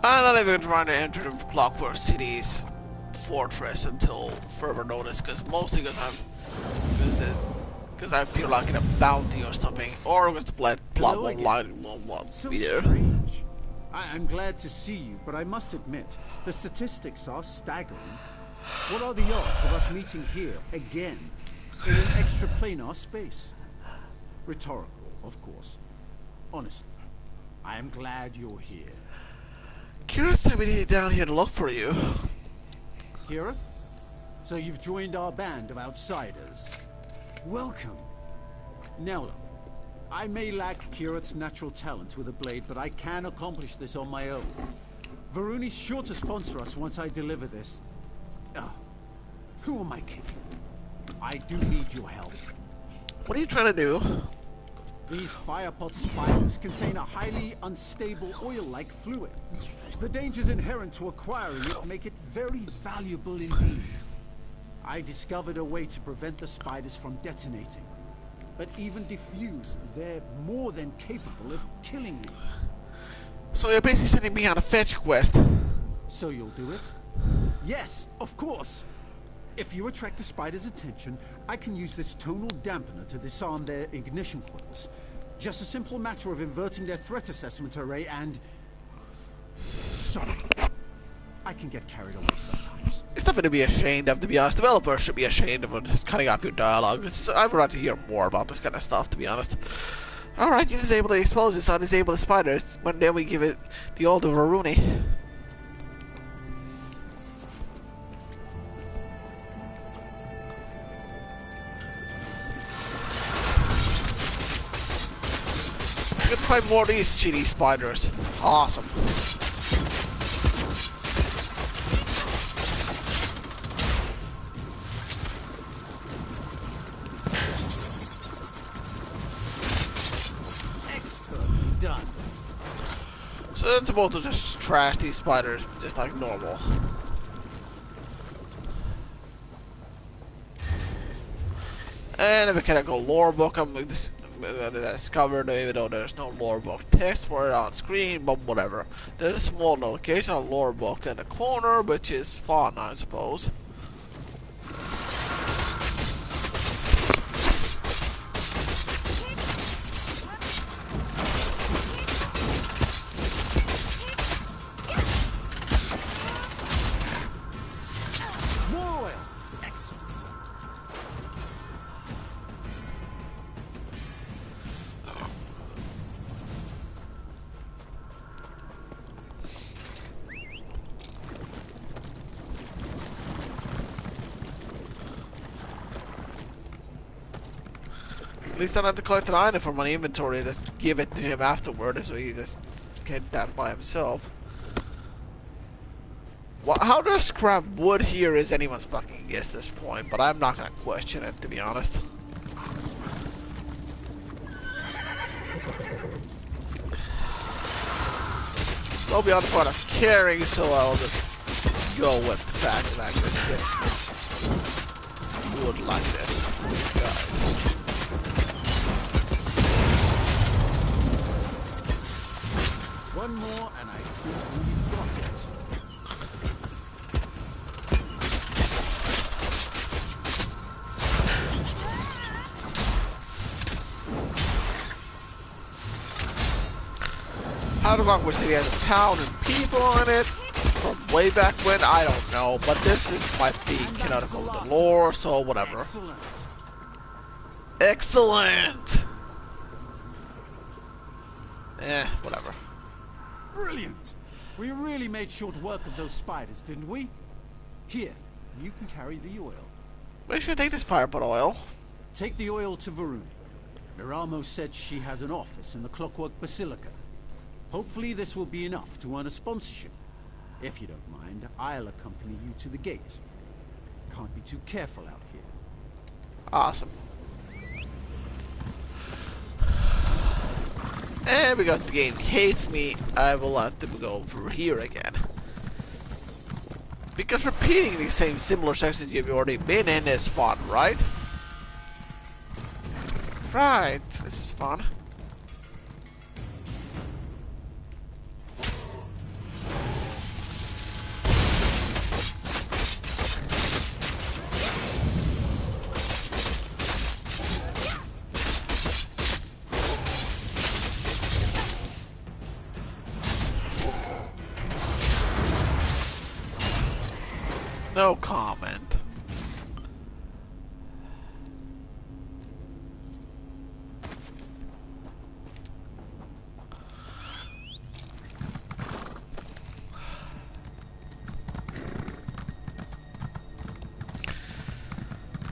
I'm not even trying to enter the Clockwork City's fortress until further notice, mostly because I feel like in a bounty or something, or because the plot won't be there. Strange. I'm glad to see you, but I must admit, the statistics are staggering. What are the odds of us meeting here again in an extraplanar space? Rhetorical, of course. Honestly, I am glad you're here. Kira sent me down here to look for you. Kirith? So you've joined our band of outsiders. Welcome. Now look, I may lack Kirith's natural talent with a blade, but I can accomplish this on my own. Varuni's sure to sponsor us once I deliver this. Who am I kidding? I do need your help. What are you trying to do? These firepot spiders contain a highly unstable oil-like fluid. The dangers inherent to acquiring it make it very valuable indeed. I discovered a way to prevent the spiders from detonating. But even diffused, they're more than capable of killing me. So you're basically sending me on a fetch quest. So you'll do it? Yes, of course! If you attract the spider's attention, I can use this tonal dampener to disarm their ignition coils. Just a simple matter of inverting their threat assessment array and... Sorry. I can get carried away sometimes. It's nothing to be ashamed of, to be honest. Developers should be ashamed of just cutting off your dialogue. I would like to hear more about this kind of stuff, to be honest. Alright, you disable the explosives, I'll disable the spiders. When then we give it the old Varuni. Let's find more of these shitty spiders. Awesome. Done. So then supposed to just trash these spiders just like normal. And a mechanical lore book I discovered, even though there's no lore book text for it on screen, but whatever. There's a small notification on lore book in the corner, which is fun, I suppose. least I don't have to collect an item from my inventory and just give it to him afterward, so he just get that by himself. Well, how to scrap wood here is anyone's fucking guess at this point, but I'm not gonna question it, to be honest. I'll be on the point of caring, so I'll just go with the fact that I'm gonna get wood like this from these guys. One more and I think we've got it. How the Clockwork City has a town and people in it from way back when, I don't know, but this might be canonical with the lore, so whatever. Excellent. Excellent! Whatever. Brilliant! We really made short work of those spiders, didn't we? Here, you can carry the oil. Where should I take this fireball oil? Take the oil to Varun. Miramo said she has an office in the Clockwork Basilica. Hopefully this will be enough to earn a sponsorship. If you don't mind, I'll accompany you to the gate. Can't be too careful out here. Awesome. And because the game hates me, I will let them go over here again. Because repeating these same similar sections you've already been in is fun, right? Right, this is fun. No comment.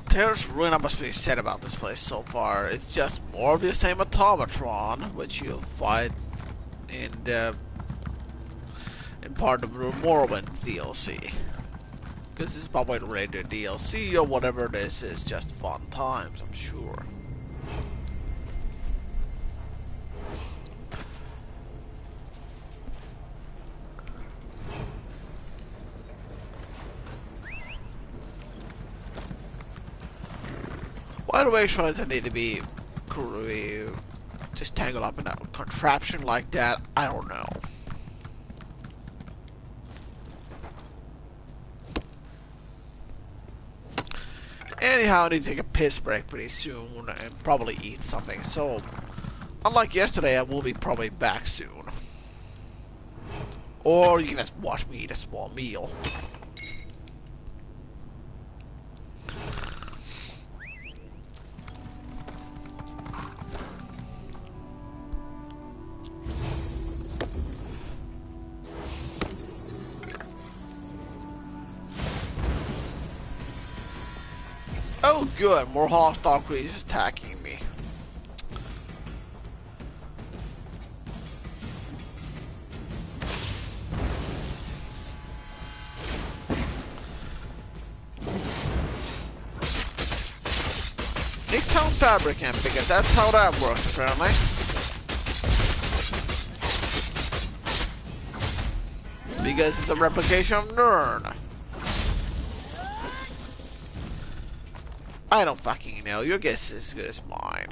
There's really not much to be said about this place so far. It's just more of the same automatron, which you'll find in part of the Morrowind DLC. Because this is probably related to DLC or whatever this is, just fun times, I'm sure. Why do shrines need to be just tangled up in a contraption like that? I don't know. Anyhow, I need to take a piss break pretty soon and probably eat something. So, unlike yesterday, I will be probably back soon. Or you can just watch me eat a small meal. Oh good, more hostile creatures attacking me. Next time fabricant, because that's how that works apparently. Because it's a replication of Nern. I don't fucking know. Your guess is as good as mine.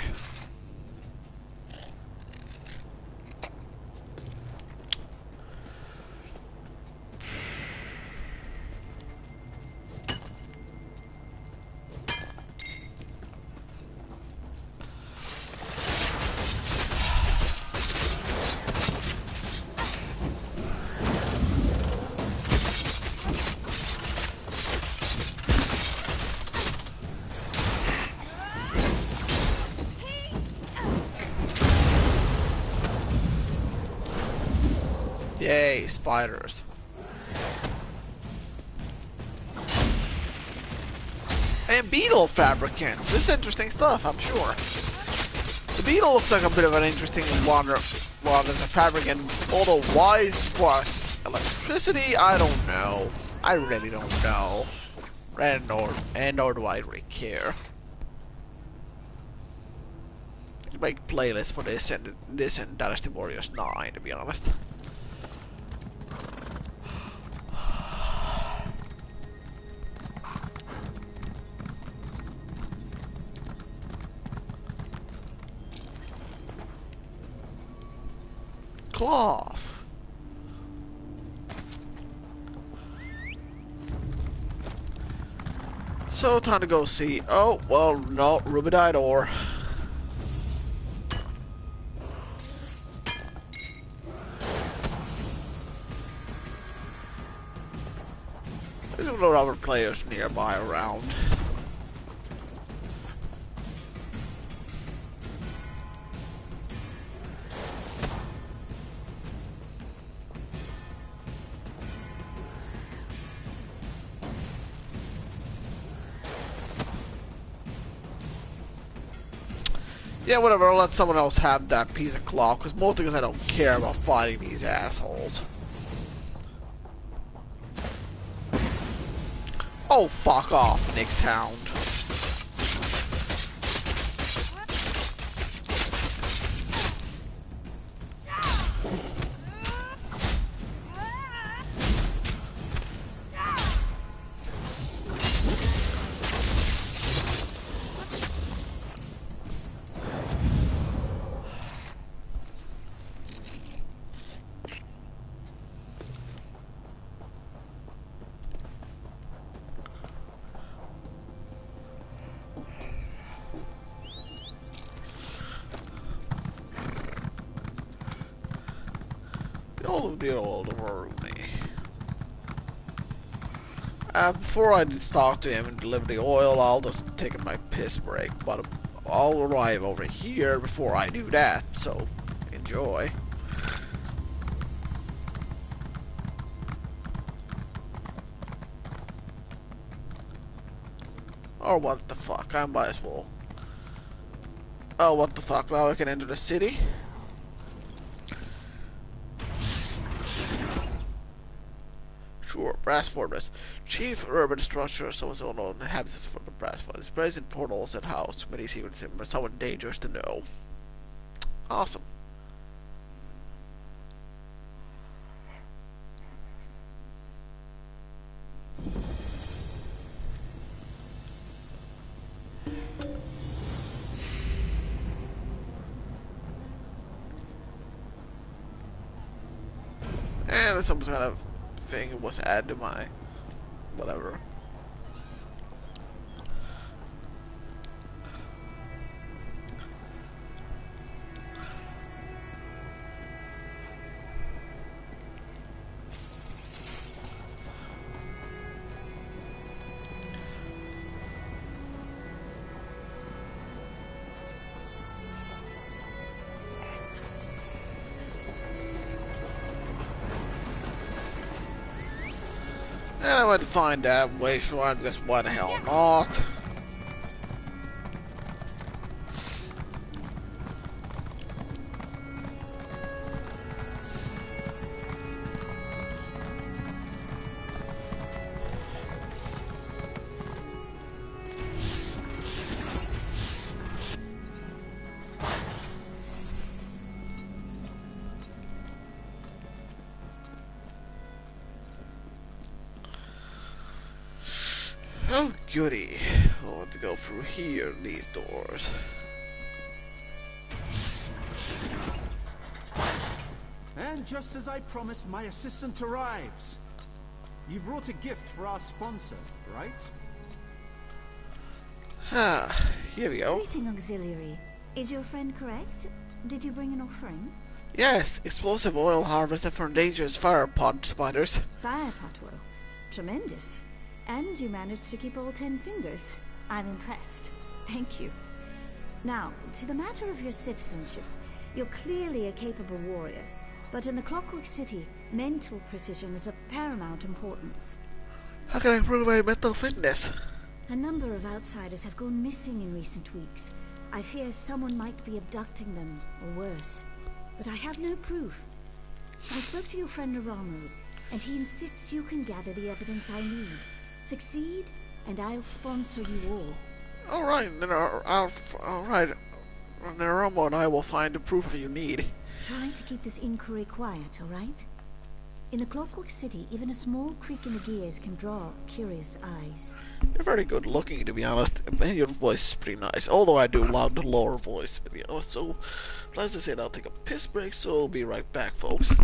Yay, spiders. And beetle fabricant. This is interesting stuff, I'm sure. beetle looks like a bit of an interesting wonder rather than fabric, and although why squash electricity, I don't know. I really don't know. And nor do I really care. I'll make playlists for this and Dynasty Warriors 9, to be honest. Cloth. So time to go see. Oh well, no, Rubidite ore. There's a lot of other players nearby around. Yeah, whatever, I'll let someone else have that piece of cloth, because mostly because I don't care about fighting these assholes. Oh, fuck off, Nick's Hound. Before I talk to him and deliver the oil, I'll just take my piss break, but I'll arrive over here before I do that, so enjoy. Or what the fuck, I might as well. Oh, what the fuck, now I can enter the city? Sure, Brass Fortress. Chief urban structure, so is unknown inhabitants for the Brass Fortress. Present portals and house many secrets, but somewhat dangerous to know. Awesome. And there's some kind of thing it was added to my whatever. And I went to find that way, sure, because why the hell not? Oh goody, I'll have to go through here, these doors. And just as I promised, my assistant arrives. You brought a gift for our sponsor, right? Ah, here we go. Greeting, auxiliary. Is your friend correct? Did you bring an offering? Yes, explosive oil harvested from dangerous fire pot spiders. Fire potwell. Tremendous. And you managed to keep all 10 fingers. I'm impressed. Thank you. Now, to the matter of your citizenship. You're clearly a capable warrior, but in the Clockwork City, mental precision is of paramount importance. How can I improve my mental fitness? A number of outsiders have gone missing in recent weeks. I fear someone might be abducting them, or worse. But I have no proof. I spoke to your friend Naramo, and he insists you can gather the evidence I need. Succeed, and I'll sponsor you all. Alright, then alright. Naramo and I will find the proof you need. Try to keep this inquiry quiet, alright? In the Clockwork City, even a small creak in the gears can draw curious eyes. You're very good looking, to be honest. And your voice is pretty nice. Although I do love the lower voice, to be honest. So, let's just say I'll take a piss break, so I'll be right back, folks.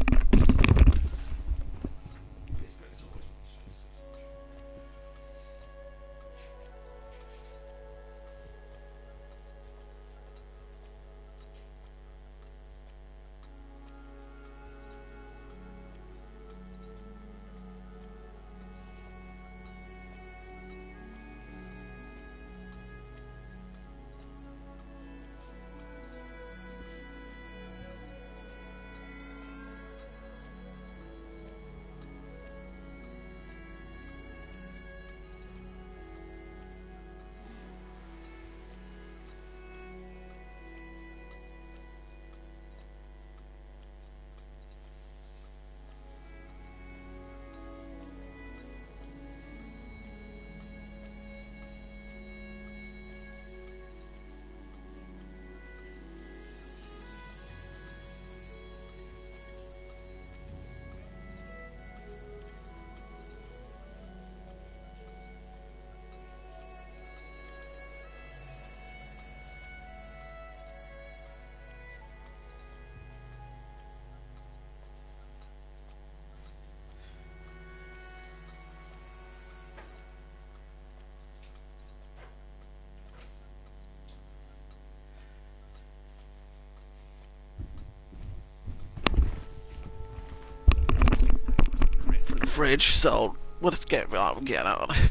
Fridge, so let's get on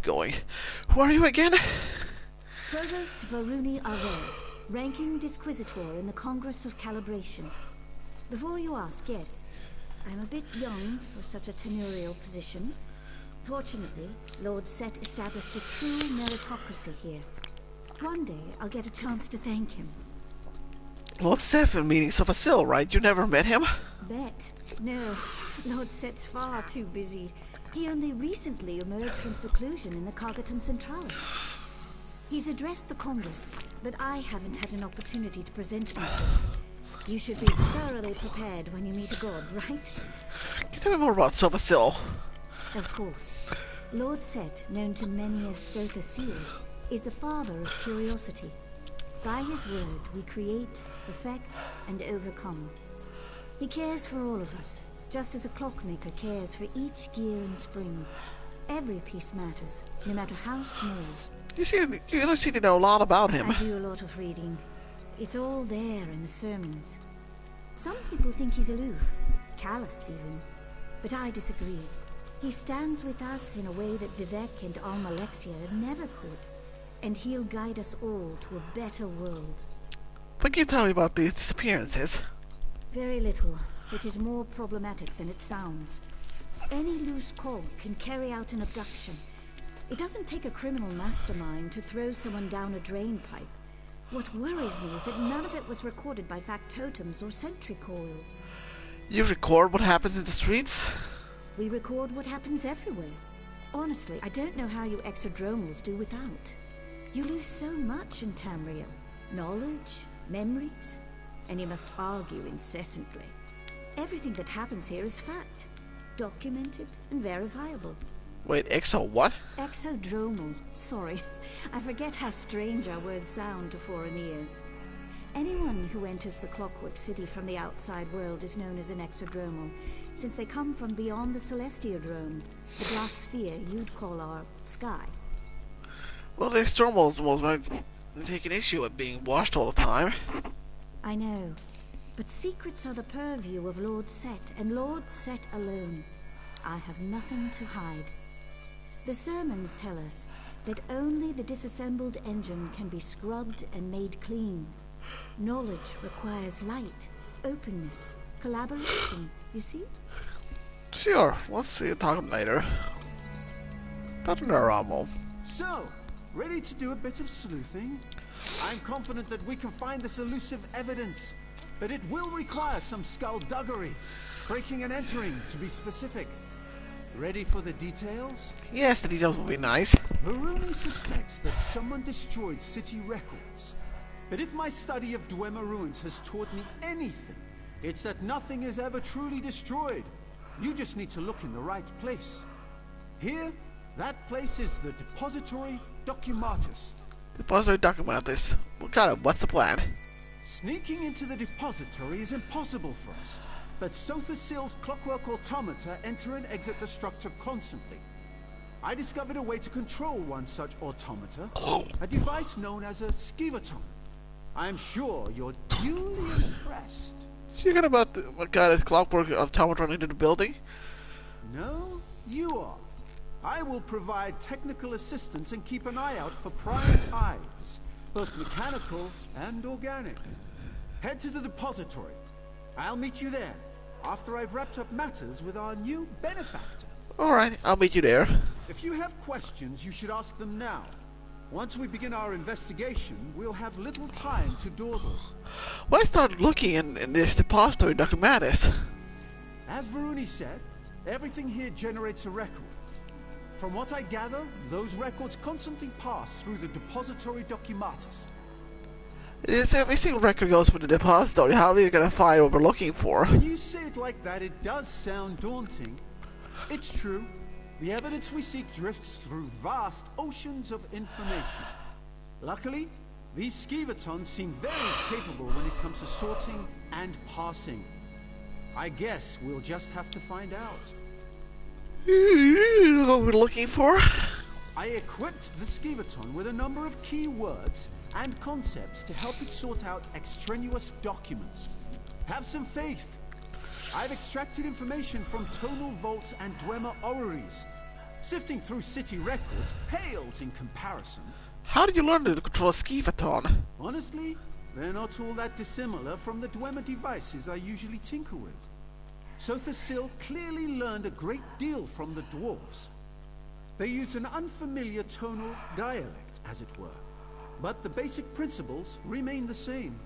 going. Who are you again? Provost Varuni Array, ranking Disquisitor in the Congress of Calibration. Before you ask, yes, I'm a bit young for such a tenurial position. Fortunately, Lord Set established a true meritocracy here. One day, I'll get a chance to thank him. Lord Set in meetings of a Sil, right? You never met him? Bet. No, Lord Set's far too busy. He only recently emerged from seclusion in the Cargatum Centralis. He's addressed the Congress, but I haven't had an opportunity to present myself. You should be thoroughly prepared when you meet a god, right? Can you tell me more about Silvasil? Of course. Lord Set, known to many as Sotha Seal, is the father of curiosity. By his word, we create, perfect, and overcome. He cares for all of us, just as a clockmaker cares for each gear and spring. Every piece matters, no matter how small. You seem to know a lot about him. I do a lot of reading. It's all there in the sermons. Some people think he's aloof, callous even. But I disagree. He stands with us in a way that Vivek and Almalexia never could. And he'll guide us all to a better world. What can you tell me about these disappearances? Very little, which is more problematic than it sounds. Any loose cog can carry out an abduction. It doesn't take a criminal mastermind to throw someone down a drain pipe. What worries me is that none of it was recorded by factotums or sentry coils. You record what happens in the streets? We record what happens everywhere. Honestly, I don't know how you exodromals do without. You lose so much in Tamriel. Knowledge, memories, and you must argue incessantly. Everything that happens here is fact, documented and verifiable. Wait, exo what? Exodromal. Sorry, I forget how strange our words sound to foreign ears. Anyone who enters the Clockwork City from the outside world is known as an exodromal, since they come from beyond the Celestiodrome, the glass sphere you'd call our sky. Well, the extromals might take an issue at being washed all the time. I know, but secrets are the purview of Lord Set, and Lord Set alone. I have nothing to hide. The sermons tell us that only the disassembled engine can be scrubbed and made clean. Knowledge requires light, openness, collaboration, you see? Sure, we'll see you talking later. Dr. Naramo. So, Ready to do a bit of sleuthing? I'm confident that we can find this elusive evidence, but it will require some skullduggery. Breaking and entering, to be specific. Ready for the details? Yes, the details will be nice. Varuni suspects that someone destroyed city records. But if my study of Dwemer ruins has taught me anything, it's that nothing is ever truly destroyed. You just need to look in the right place. Here, that place is the Depository Documentus. Depository Documentus. What's the plan? Sneaking into the depository is impossible for us, but Sothasil's clockwork automata enter and exit the structure constantly. I discovered a way to control one such automata, a device known as a skivaton. I'm sure you're duly impressed. So you're about the clockwork automaton into the building? No, you are. I will provide technical assistance and keep an eye out for prying eyes, both mechanical and organic. Head to the depository. I'll meet you there, after I've wrapped up matters with our new benefactor. Alright, I'll meet you there. If you have questions, you should ask them now. Once we begin our investigation, we'll have little time to dawdle. Why start looking in this Depository Documentus? As Varuni said, everything here generates a record. From what I gather, those records constantly pass through the Depository Documentus. It's every single record goes for the depository. How are you gonna find what we're looking for? When you say it like that, it does sound daunting. It's true. The evidence we seek drifts through vast oceans of information. Luckily, these skivatons seem very capable when it comes to sorting and parsing. I guess we'll just have to find out. You know what we're looking for? I equipped the skivaton with a number of key words and concepts to help it sort out extraneous documents. Have some faith. I've extracted information from tonal vaults and Dwemer orreries. Sifting through city records pales in comparison. How did you learn to control a skivaton? Honestly, they're not all that dissimilar from the Dwemer devices I usually tinker with. Sothasil clearly learned a great deal from the dwarves. They use an unfamiliar tonal dialect, as it were. But the basic principles remain the same.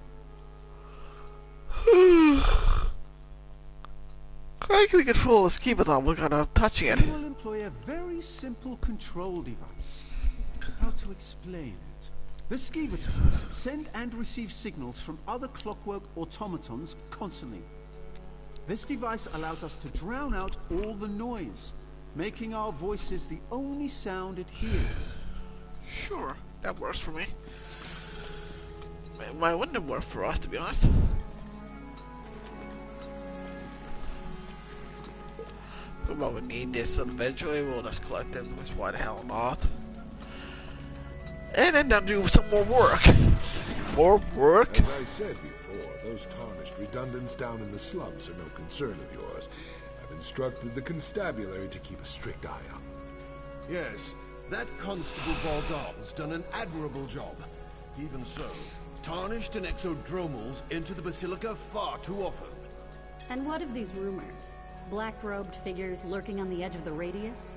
How can we control a skivaton without touching it? We will employ a very simple control device. How to explain it? The skivatons send and receive signals from other clockwork automatons constantly. This device allows us to drown out all the noise, making our voices the only sound it hears. Sure, that works for me. Why wouldn't it work for us, to be honest? Well, we need this, so eventually we'll just collect them, which why the hell not? And then they'll do some more work. More work? As I said before, those tarnished redundants down in the slums are no concern of yours. I've instructed the constabulary to keep a strict eye on them. Yes, that Constable Baldon's done an admirable job. Even so, tarnished and exodromals enter the Basilica far too often. And what of these rumors? Black-robed figures lurking on the edge of the radius?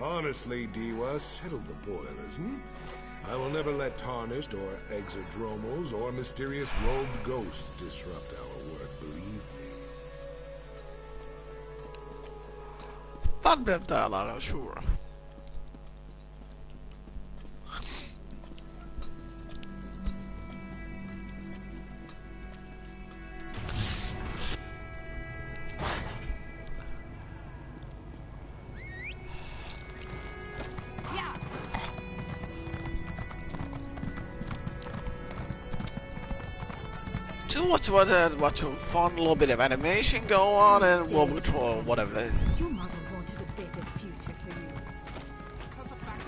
Honestly, Diwa, settle the boilers, I will never let tarnished or exodromals or mysterious robed ghosts disrupt our work, believe me. Fun bit of dialogue, I'm sure. Watch a fun little bit of animation go on, and we'll control whatever. Your mother wanted a better future for you. Because of that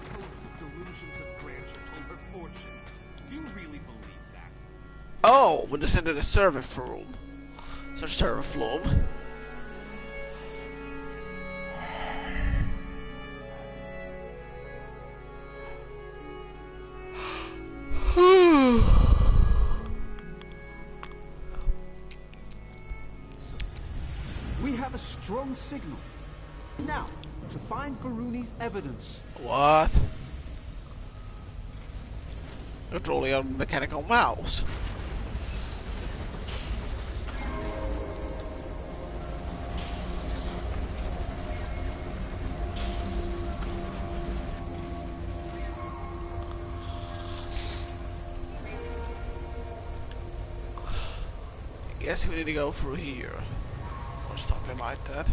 delusions of grandeur told her fortune. Do you really believe that? Oh, we'll just enter the server room. So server room. We have a strong signal. Now, to find Varuni's evidence. What? controlling a mechanical mouse. I guess we need to go through here. Or something like that.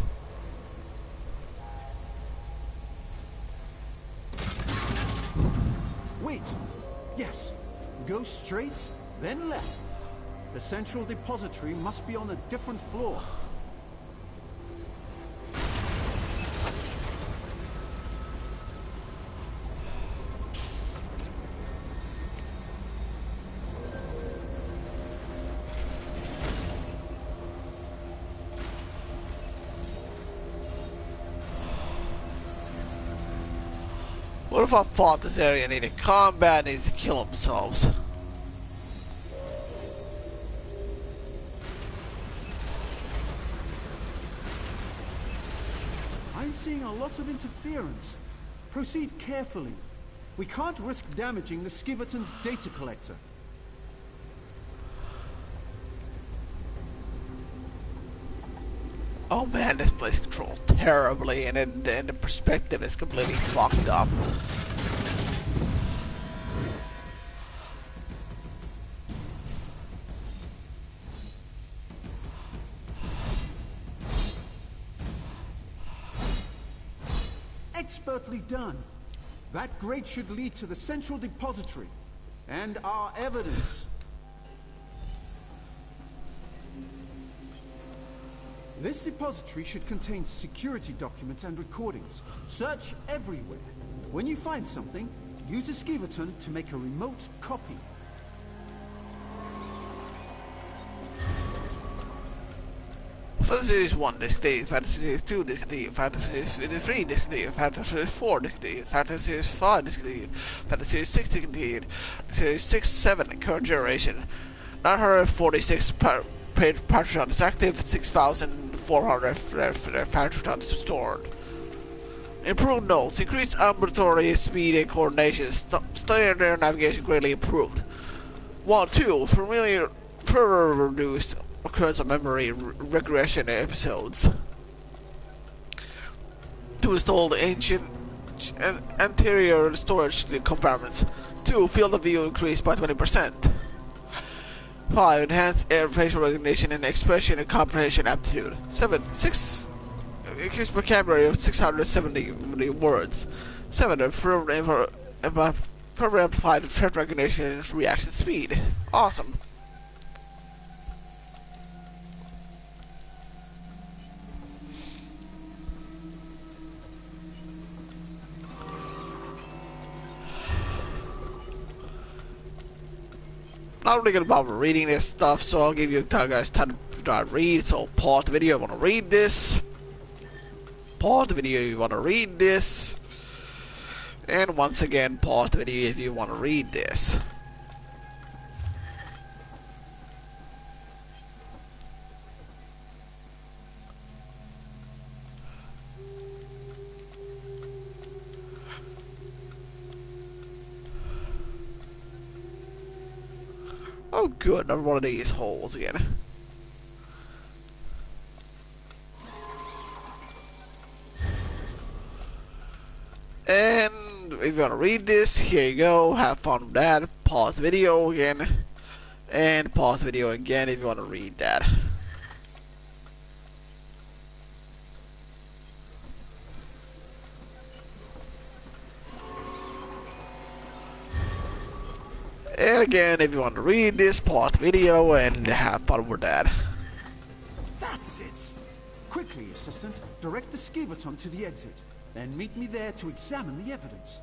Wait! Yes. Go straight, then left. The central depository must be on a different floor. What if I thought this area needed combat, needs to kill themselves? I'm seeing a lot of interference. Proceed carefully. We can't risk damaging the Skiverton's data collector. Oh man, this place is controlled terribly, and the perspective is completely fucked up. Expertly done. That grate should lead to the central depository and our evidence. This depository should contain security documents and recordings. Search everywhere. When you find something, use a Skiverton to make a remote copy. Fantasy 1 disc D, Fantasy 2 disc D, Fantasy 3 disc D, Fantasy 4 disc D, Fantasy 5 disc D, Fantasy 6 disc D, Fantasy 6, 7 current generation, 946 Patrons active, 6,400 Patrons stored. Improved notes, increased ambulatory speed and coordination, standard navigation greatly improved. 1, 2, familiar, further reduced occurrence of memory regression episodes. 2, installed ancient anterior storage compartments. 2, field of view increased by 20%. 5, enhanced air facial recognition and expression and comprehension aptitude. 7, increased vocabulary of 670 words. 7, further amplified threat recognition and reaction speed. Awesome. Not really good about reading this stuff, so I'll give you guys time to read. So pause the video if you want to read this. Pause the video if you want to read this. And once again, pause the video if you want to read this. Oh good, another one of these holes again. And if you want to read this, here you go, have fun with that. Pause the video again. And pause the video again if you want to read that. And again, if you want to read this, pause the video and have fun with that. That's it! Quickly, assistant, direct the Skiverton to the exit. Then meet me there to examine the evidence.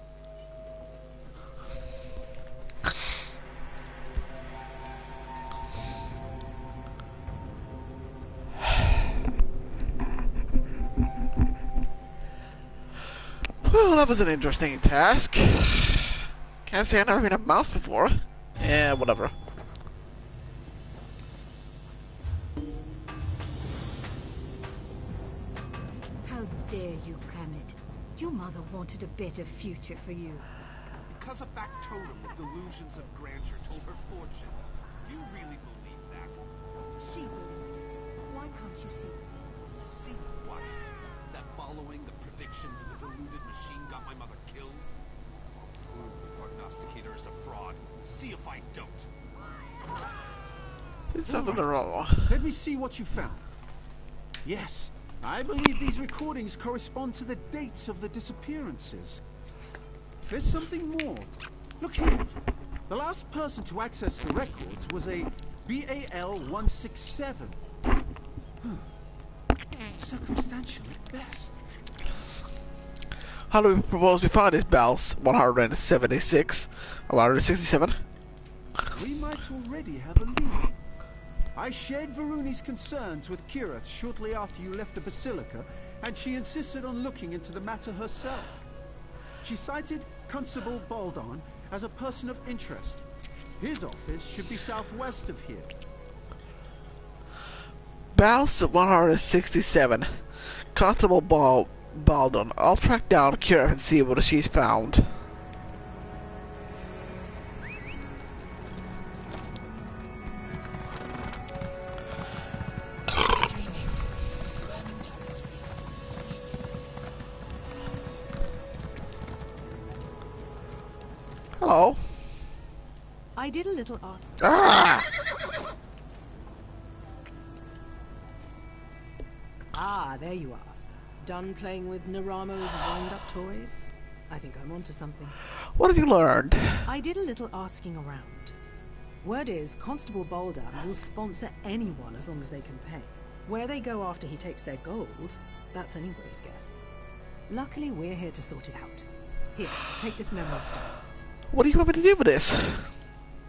Well, that was an interesting task. Can't say I've never been a mouse before. Yeah, whatever. How dare you, Kermit? Your mother wanted a better future for you. Because because a back totem with delusions of grandeur told her fortune. Do you really believe that? She believed it. Why can't you see? See what? That following the predictions of the deluded machine got my mother killed? Prove the prognosticator is a fraud. See if I don't. It's something wrong. Let me see what you found. Yes, I believe these recordings correspond to the dates of the disappearances. There's something more. Look here. The last person to access the records was a BAL-167. Circumstantial at best. How do we propose we find this BAL's 176? 167? We might already have a lead. I shared Varuni's concerns with Kirith shortly after you left the Basilica, and she insisted on looking into the matter herself. She cited Constable Baldon as a person of interest. His office should be southwest of here. BAL's 167. Constable Baldon. I'll track down Kira and see what she's found. Hello. I did a little ask. Ah, there you are. Done playing with Naramo's wind-up toys? I think I'm onto something. What have you learned? I did a little asking around. Word is, Constable Baldan will sponsor anyone as long as they can pay. Where they go after he takes their gold, that's anybody's guess. Luckily, we're here to sort it out. Here, take this memory stone. What do you want me to do with this?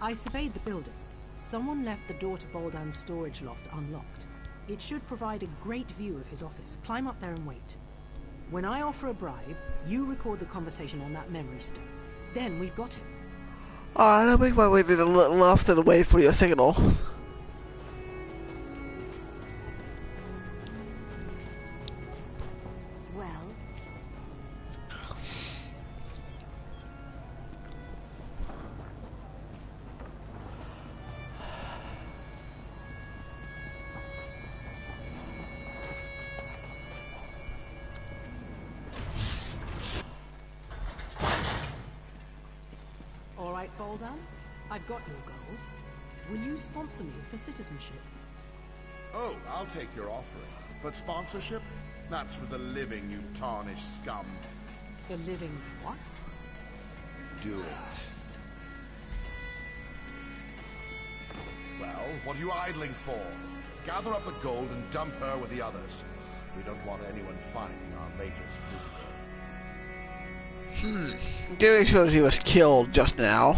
I surveyed the building. Someone left the door to Baldan's storage loft unlocked. It should provide a great view of his office. Climb up there and wait. When I offer a bribe, you record the conversation on that memory stone. Then we've got him. Alright, I'll make my way to the left and wait for your signal. Well, All right, Baldan. I've got your gold. Will you sponsor me for citizenship? Oh, I'll take your offering. But sponsorship? That's for the living, you tarnished scum. The living what? Do it. Well, what are you idling for? Gather up the gold and dump her with the others. We don't want anyone finding our latest visitor. Gary shows he was killed just now.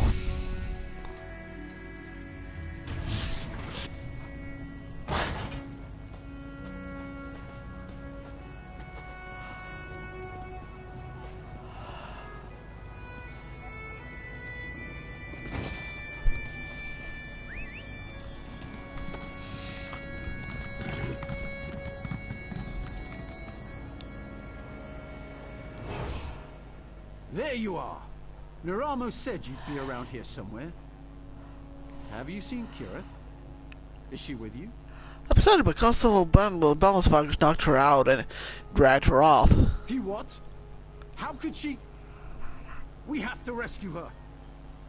There you are. Naramo said you'd be around here somewhere. Have you seen Kirith? Is she with you? I'm sorry, but Constable Balance Fox knocked her out and dragged her off. He what? How could she? We have to rescue her.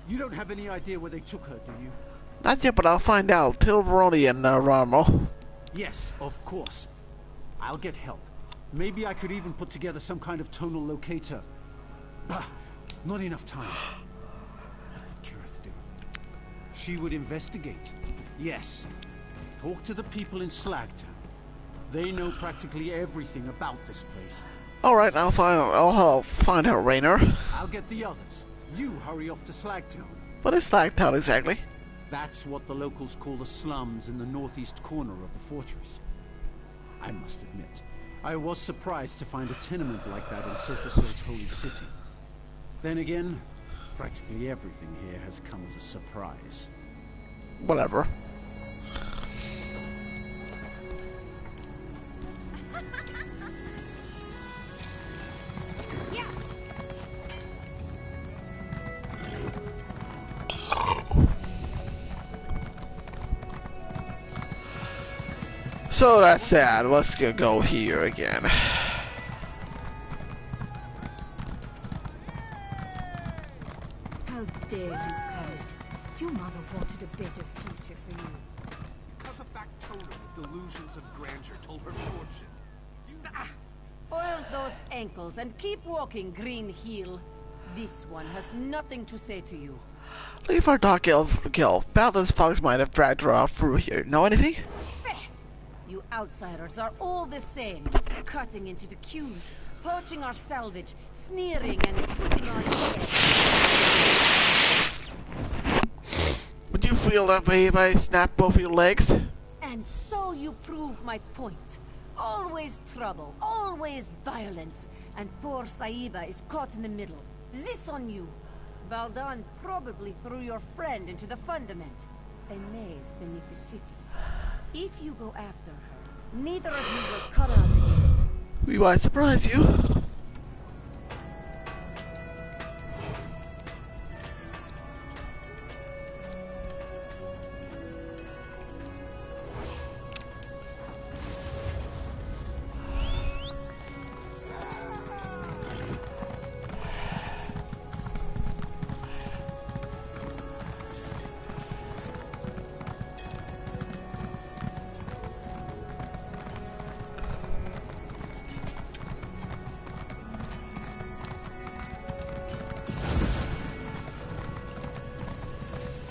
You don't have any idea where they took her, do you? Not yet, but I'll find out. Tell Veroni and Ramo. Yes, of course. I'll get help. Maybe I could even put together some kind of tonal locator. Bah, not enough time. What would Kirith do? She would investigate. Yes. Talk to the people in Slagtown. They know practically everything about this place. All right, I'll find her, Rainer. I'll get the others. You hurry off to Slagtown. What is Slagtown exactly? That's what the locals call the slums in the northeast corner of the fortress. I must admit, I was surprised to find a tenement like that in Sothosil's holy city. Then again, practically everything here has come as a surprise. Whatever. So that's that. Let's go here again. How dare you, coward? Your mother wanted a better future for you. Because a factotum of delusions of grandeur told her fortune. Oil those ankles and keep walking, Green Heel. This one has nothing to say to you. Leave our dark elf kill. Paladin's thugs might have dragged her out through here. Know anything? You outsiders are all the same. Cutting into the queues, poaching our salvage, sneering and putting on airs. Would you feel that way if I snap both your legs? And so you prove my point. Always trouble, always violence, and poor Saiba is caught in the middle. This on you. Valdan probably threw your friend into the fundament, a maze beneath the city. If you go after her, neither of you will come out again. We might surprise you.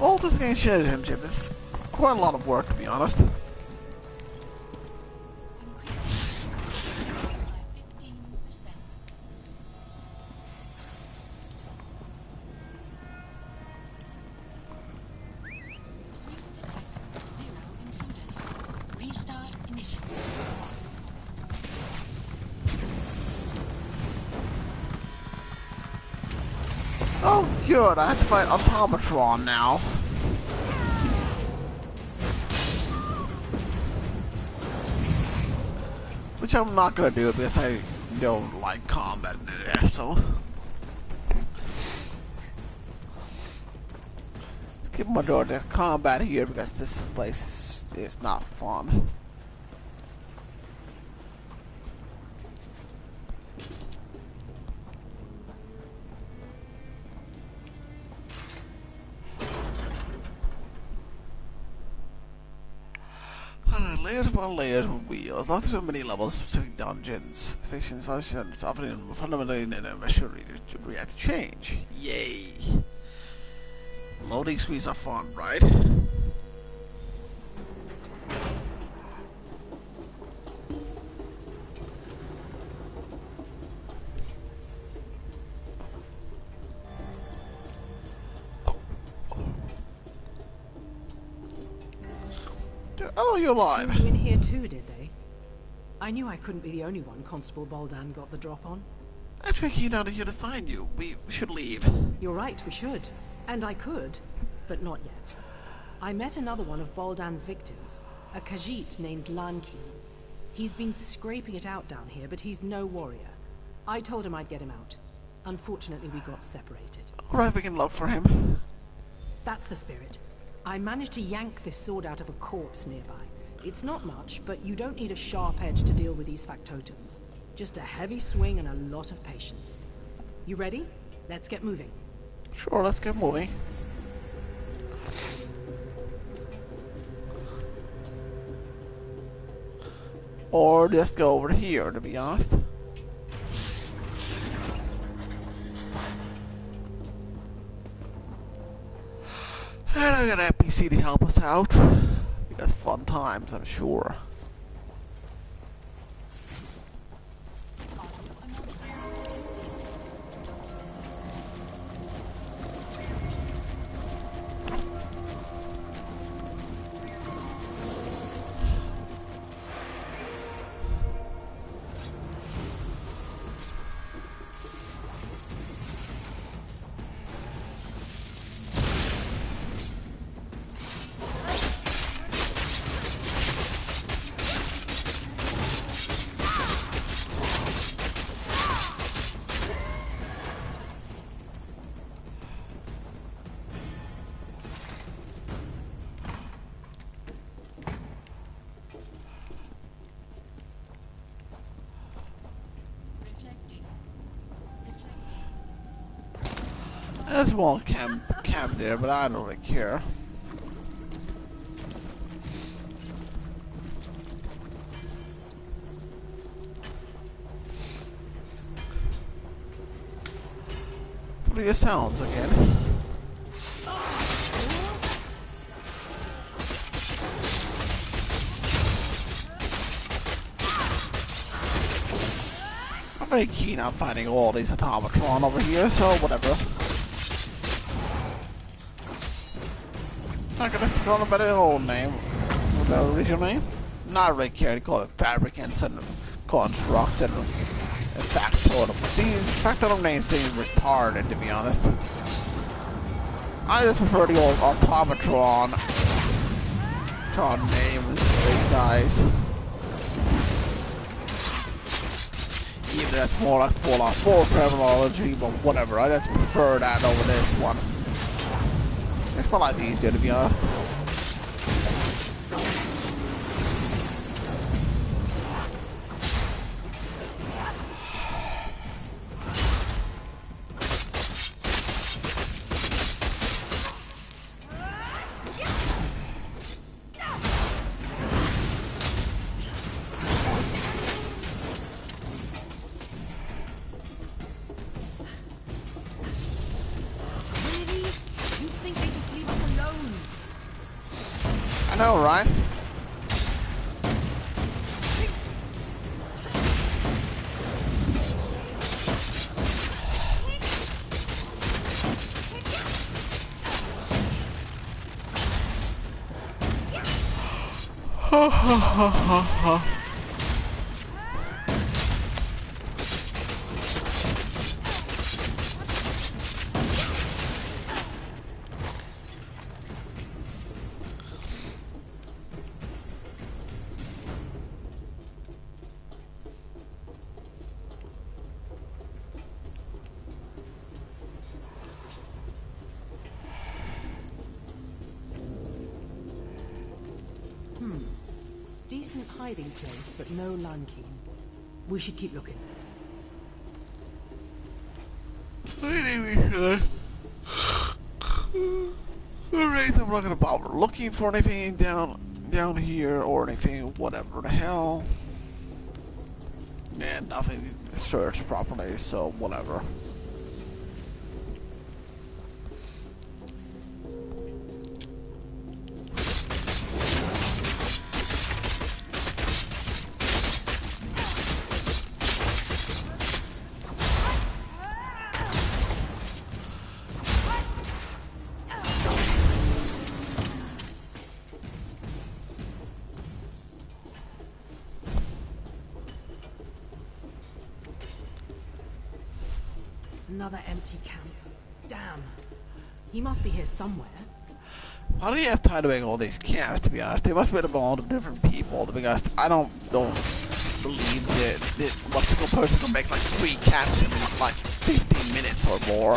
All this game shares him, Jim. It's quite a lot of work, to be honest. Oh, good. I have to fight Automatron now. Which I'm not gonna do because I don't like combat in it, so. Let's keep my door to combat here because this place is not fun. Layers upon layers of wheels, not so many levels, specific dungeons, fictions, functions, often fundamentally machinery to react to change. Yay! Loading screens are fun, right? Oh, you're alive. Threw you in here too, did they? I knew I couldn't be the only one Constable Baldan got the drop on. Actually, I came down here to find you. We should leave. You're right, we should. And I could, but not yet. I met another one of Baldan's victims, a Khajiit named Lankin. He's been scraping it out down here, but he's no warrior. I told him I'd get him out. Unfortunately, we got separated. Alright, we can look for him. That's the spirit. I managed to yank this sword out of a corpse nearby. It's not much, but you don't need a sharp edge to deal with these factotums. Just a heavy swing and a lot of patience. You ready? Let's get moving. Sure, let's get moving. Or just go over here, to be honest. And I got an NPC to help us out. Because fun times, I'm sure. There's one camp there, but I don't really care. What are your sounds again? I'm very keen on finding all these automatron over here, so whatever. I'm gonna have to call them by their old name, or their original name. Not really care to call it fabricants and construct and factotum. These factotum names seem retarded, to be honest. I just prefer the old automatron names for these guys. Even that's more like Fallout 4 terminology, but whatever. I just prefer that over this one. It's my life easier, to be honest. I know, right? Ha ha ha ha ha. Decent hiding place, but no Lanky. We should keep looking. I think we should. Alright, I'm not gonna bother looking for anything down here or anything, whatever the hell. And nothing searched properly, so whatever. Another empty camp. Damn. He must be here somewhere. How do you have time to make all these camps, to be honest? They must be about all the different people, to be honest. I don't believe that one single person can make like 3 camps in like 15 minutes or more.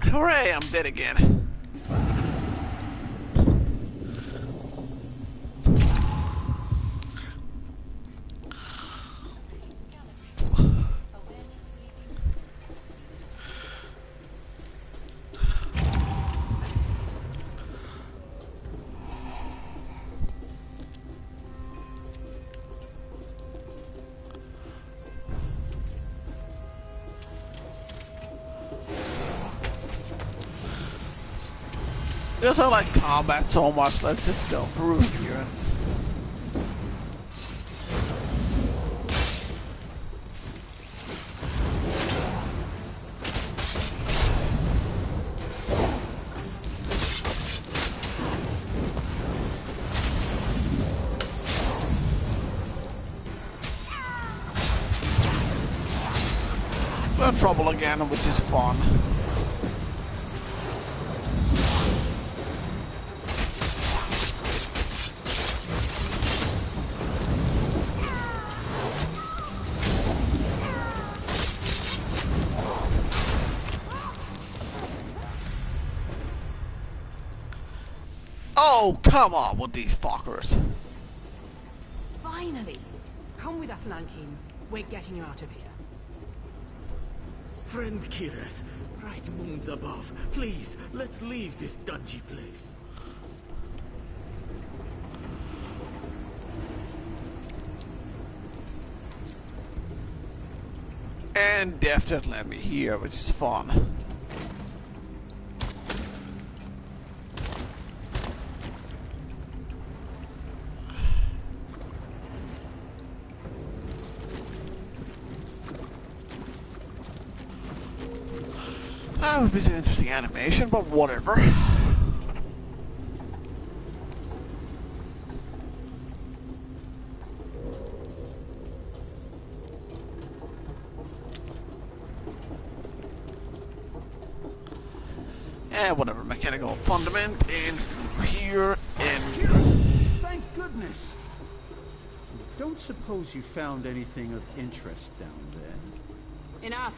Hooray, I'm dead again. Because I like combat so much, let's just go through here. We're in trouble again, which is fun. Oh, come on with these fuckers. Finally! Come with us, Lankin. We're getting you out of here. Friend Kirith, bright moons above, please, let's leave this dungy place. And death just let me here, which is fun. That would be an interesting animation, but whatever. Yeah, whatever. Mechanical fundament, and here, and... Thank goodness! Don't suppose you found anything of interest down there? Enough.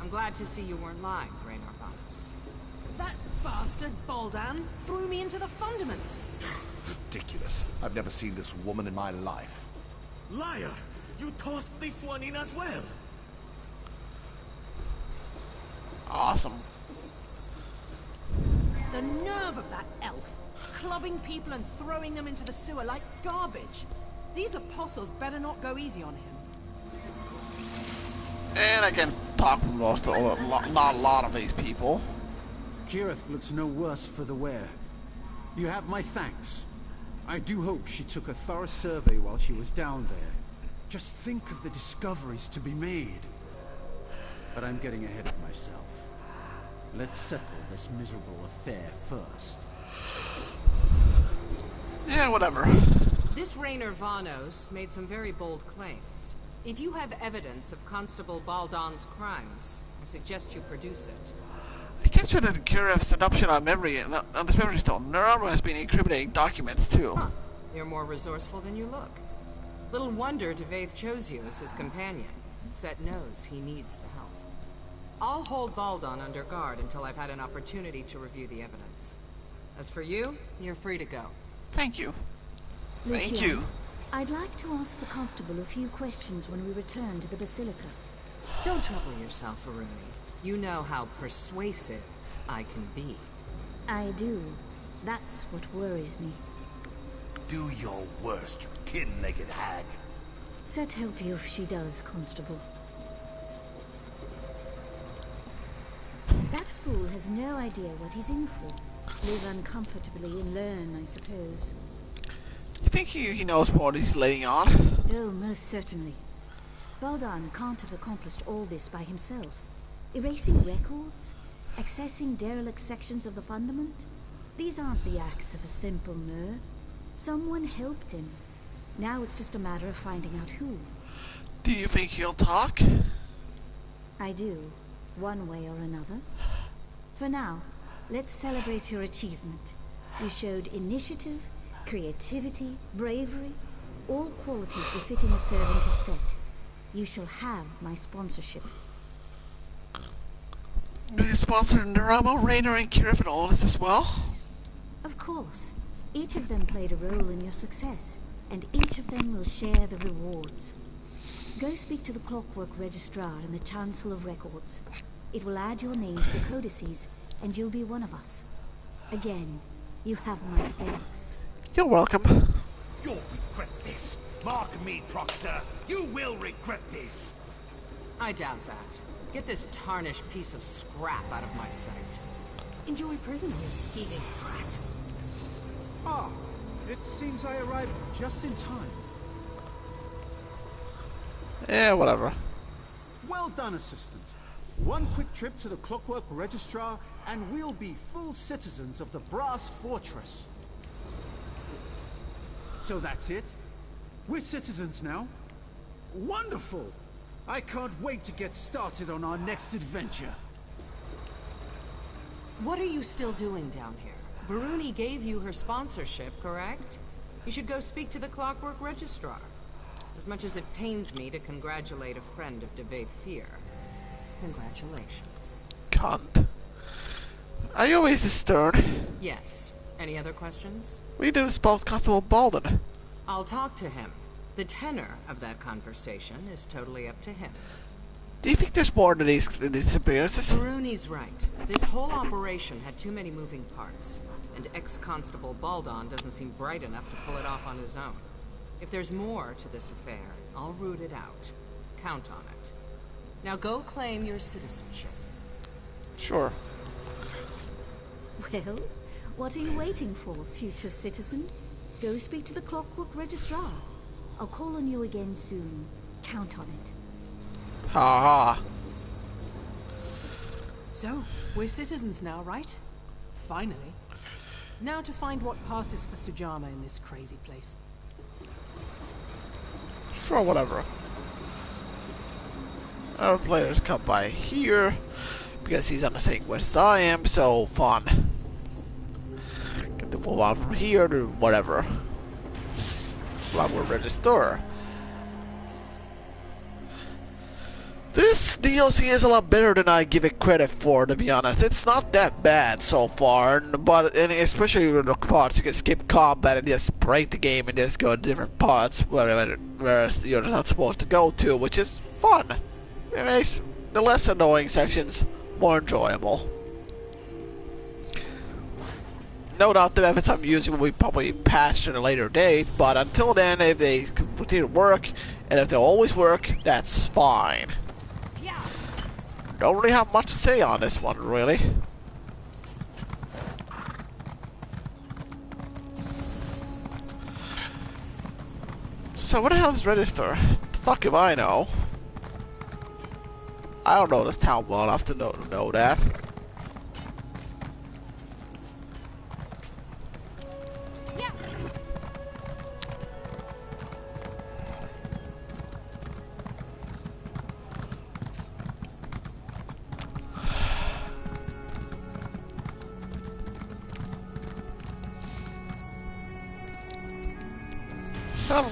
I'm glad to see you weren't lying, Raynor Vanos. That bastard Baldan threw me into the fundament. Ridiculous. I've never seen this woman in my life. Liar! You tossed this one in as well! Awesome. The nerve of that elf! Clubbing people and throwing them into the sewer like garbage! These apostles better not go easy on him. And I can talk to not a lot of these people. Kirith looks no worse for the wear. You have my thanks. I do hope she took a thorough survey while she was down there. Just think of the discoveries to be made. But I'm getting ahead of myself. Let's settle this miserable affair first. Yeah, whatever. This Raynor Vanos made some very bold claims. If you have evidence of Constable Baldan's crimes, I suggest you produce it. I captured the Kirith's adoption on memory on this memory stone. Neramo has been incriminating documents too. Huh. You're more resourceful than you look. Little wonder Devaith chose you as his companion. Set knows he needs the help. I'll hold Baldan under guard until I've had an opportunity to review the evidence. As for you, you're free to go. Thank you. Thank you. I'd like to ask the constable a few questions when we return to the Basilica. Don't trouble yourself, Aruni. You know how persuasive I can be. I do. That's what worries me. Do your worst, you tin-legged hag. Set help you if she does, Constable. That fool has no idea what he's in for. Live uncomfortably and learn, I suppose. You think he knows what he's laying on? Oh, most certainly. Baldan can't have accomplished all this by himself. Erasing records? Accessing derelict sections of the fundament? These aren't the acts of a simple mer. Someone helped him. Now it's just a matter of finding out who. Do you think he'll talk? I do, one way or another. For now, let's celebrate your achievement. You showed initiative, creativity, bravery, all qualities befitting a servant of Set. You shall have my sponsorship. Do you sponsor Neramo, Raynor, and Kirith and all this as well? Of course. Each of them played a role in your success, and each of them will share the rewards. Go speak to the Clockwork Registrar and the Chancellor of Records. It will add your name to the codices, and you'll be one of us. Again, you have my thanks. You're welcome. You'll regret this. Mark me, Proctor. You will regret this. I doubt that. Get this tarnished piece of scrap out of my sight. Enjoy prison, you scheming brat. Ah, it seems I arrived just in time. Yeah, whatever. Well done, Assistant. One quick trip to the Clockwork Registrar, and we'll be full citizens of the Brass Fortress. So that's it? We're citizens now? Wonderful! I can't wait to get started on our next adventure. What are you still doing down here? Varuni gave you her sponsorship, correct? You should go speak to the Clockwork Registrar. As much as it pains me to congratulate a friend of Devaith Fear. Congratulations. Cunt. Are you always this stern? Yes. Any other questions? We didn't spell Constable Balden. I'll talk to him. The tenor of that conversation is totally up to him. Do you think there's more than these appearances? Varuni's right. This whole operation had too many moving parts, and ex-Constable Baldon doesn't seem bright enough to pull it off on his own. If there's more to this affair, I'll root it out. Count on it. Now go claim your citizenship. Sure. Well, what are you waiting for, future citizen? Go speak to the Clockwork Registrar. I'll call on you again soon. Count on it. Ha ha. So, we're citizens now, right? Finally. Now to find what passes for Sujama in this crazy place. Sure, whatever. Our players come by here because he's on the same quest as I am, so fun. Get to move on from here to whatever. Clockwork Register. This DLC is a lot better than I give it credit for, to be honest. It's not that bad so far, but especially with the parts you can skip combat and just break the game and just go to different parts where you're not supposed to go to, which is fun. It makes the less annoying sections more enjoyable. No doubt the methods I'm using will be probably patched at a later date, but until then, if they continue to work, and if they'll always work, that's fine. Don't really have much to say on this one, really. So what the hell is Register? The fuck if I know. I don't know this town well enough to know that.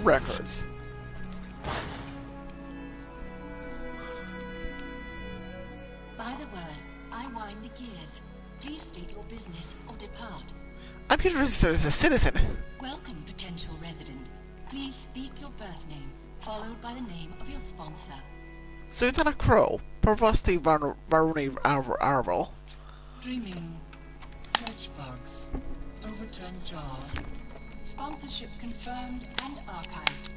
Records. By the word, I wind the gears. Please state your business or depart. I'm here to register as a citizen. Welcome, potential resident. Please speak your birth name, followed by the name of your sponsor. Sultana Crow, Provosti Varuni Arvel. Dreaming. Church bugs. Overturned jar. Sponsorship confirmed and archived.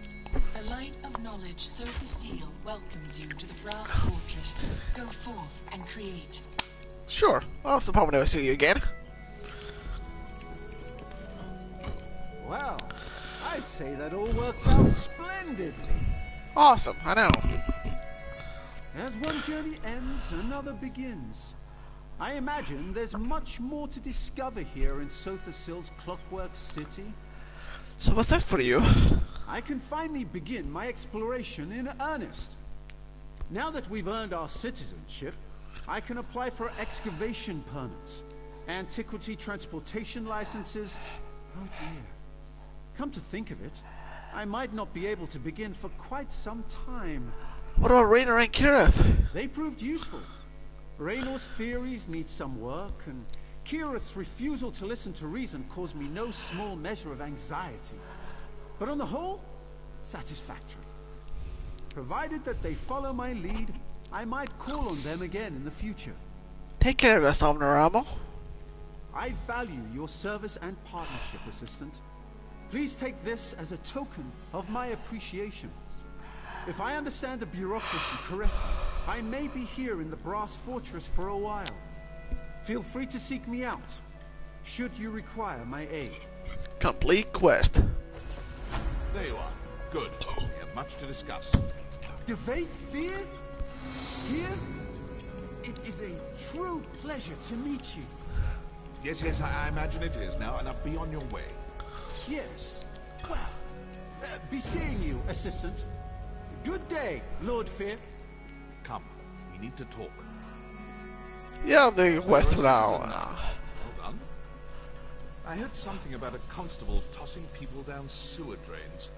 The light of knowledge, so the seal, welcomes you to the Brass Fortress. Go forth and create. Sure. Well, it's no problem if I see you again. Well, I'd say that all worked out splendidly. Awesome, I know. As one journey ends, another begins. I imagine there's much more to discover here in Sothasil's Clockwork City. So what's that for you? I can finally begin my exploration in earnest. Now that we've earned our citizenship, I can apply for excavation permits, antiquity transportation licenses. Oh dear. Come to think of it, I might not be able to begin for quite some time. What about Raynor and Kirith? They proved useful. Raynor's theories need some work, and Kirith's refusal to listen to reason caused me no small measure of anxiety. But on the whole, satisfactory. Provided that they follow my lead, I might call on them again in the future. Take care of yourself, Naramo. I value your service and partnership, Assistant. Please take this as a token of my appreciation. If I understand the bureaucracy correctly, I may be here in the Brass Fortress for a while. Feel free to seek me out, should you require my aid. Complete quest. There you are. Good. We have much to discuss. Devaith Fear? Here? It is a true pleasure to meet you. Yes, I imagine it is. Now be on your way. Yes. Well, be seeing you, Assistant. Good day, Lord Fear. need to talk. Yeah, the quest for now. Well done. I heard something about a constable tossing people down sewer drains.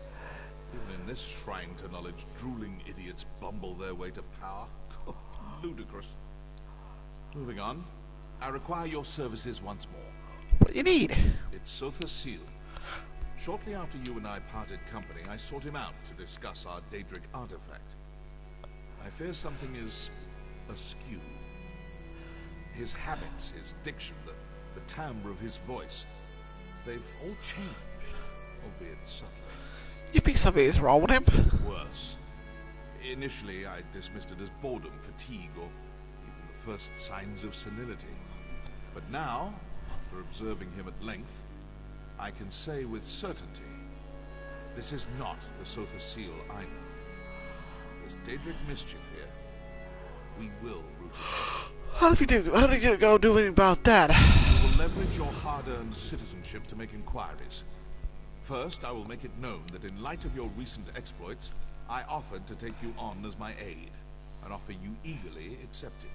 Even in this shrine to knowledge, drooling idiots bumble their way to power. Ludicrous. Moving on. I require your services once more. What do you need? It's Sotha Seal. Shortly after you and I parted company, I sought him out to discuss our Daedric artifact. I fear something is askew. His habits, his diction, the timbre of his voice, they've all changed, albeit subtly. You think something is wrong with him? Worse. Initially, I dismissed it as boredom, fatigue, or even the first signs of senility. But now, after observing him at length, I can say with certainty, this is not the Sotha Seal I know. There's Daedric mischief here. We will root it out. How do you go do anything about that? You will leverage your hard-earned citizenship to make inquiries. First, I will make it known that in light of your recent exploits, I offered to take you on as my aide, an offer you eagerly accepted.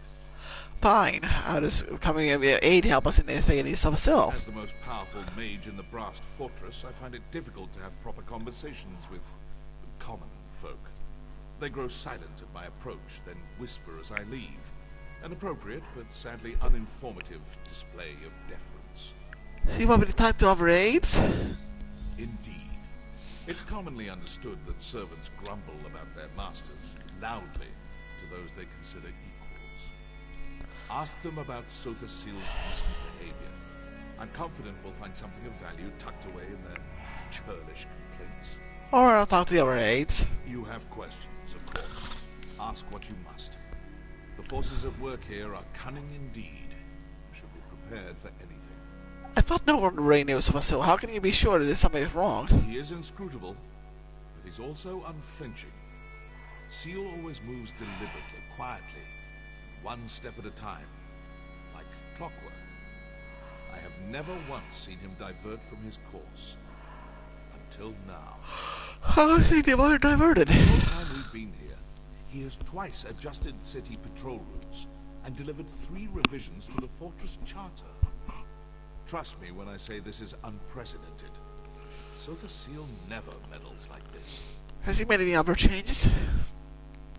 Fine. How does coming in with aid help us in this vein of myself? As the most powerful mage in the Brast Fortress, I find it difficult to have proper conversations with common folk. They grow silent at my approach, then whisper as I leave. An appropriate, but sadly uninformative display of deference. So you want me to talk to other aides? Indeed. It's commonly understood that servants grumble about their masters, loudly, to those they consider equals. Ask them about Sotha Seal's recent behavior. I'm confident we'll find something of value tucked away in their churlish complaints. Or I'll talk to the other aides. You have questions, of course. Ask what you must. The forces at work here are cunning indeed. You should be prepared for anything. I thought no one really knows of us, so how can you be sure that something is wrong? He is inscrutable, but he's also unflinching. Seal always moves deliberately, quietly, one step at a time, like clockwork. I have never once seen him divert from his course. Until now. How is he diverted? The whole time we've been here, he has twice adjusted city patrol routes and delivered 3 revisions to the fortress charter. Trust me when I say this is unprecedented. Sotha Seal never meddles like this. Has he made any other changes?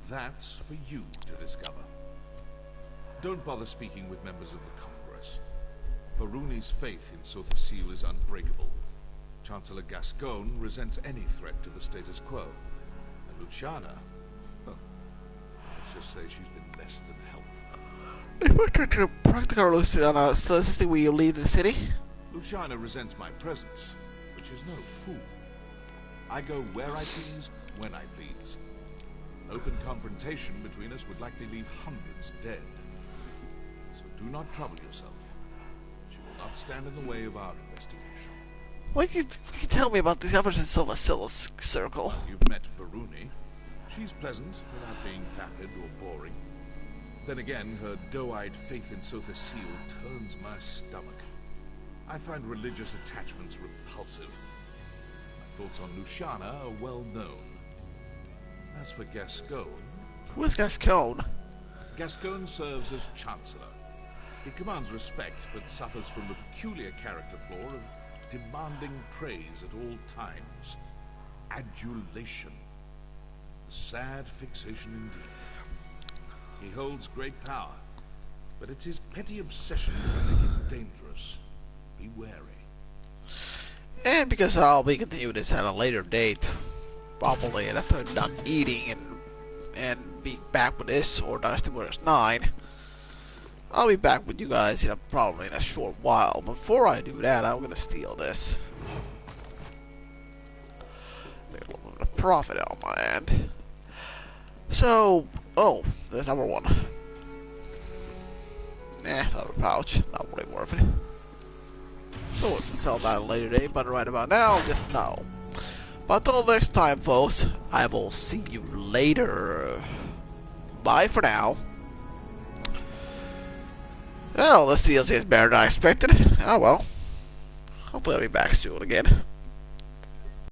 That's for you to discover. Don't bother speaking with members of the Congress. Varuni's faith in Sotha Seal is unbreakable. Chancellor Gascoigne resents any threat to the status quo. And Luciana, well, let's just say she's been less than helpful. If we're trying to practical assisting will you leave the city? Luciana resents my presence, but she's no fool. I go where I please, when I please. An open confrontation between us would likely leave hundreds dead. So do not trouble yourself. She will not stand in the way of our investigation. What can you tell me about these others in Sotha Seal's circle? You've met Varuni. She's pleasant, without being vapid or boring. Then again, her doe-eyed faith in Sotha Seal turns my stomach. I find religious attachments repulsive. My thoughts on Luciana are well known. As for Gascoigne... Who is Gascoigne? Gascoigne serves as Chancellor. He commands respect, but suffers from the peculiar character flaw of demanding praise at all times. Adulation. A sad fixation indeed. He holds great power, but it's his petty obsessions that make him dangerous. Be wary. And because I'll be continuing this at a later date, probably after I'm done eating and be back with this or Dynasty Warriors 9, I'll be back with you guys probably in a short while. Before I do that, I'm gonna steal this. Make a little bit of profit out on my end. So, oh, there's number 1. Another pouch, not really worth it. So we can sell that at a later date, but right about now, just no. But until next time, folks, I will see you later. Bye for now. Well, this DLC is better than I expected. Oh well. Hopefully I'll be back soon again.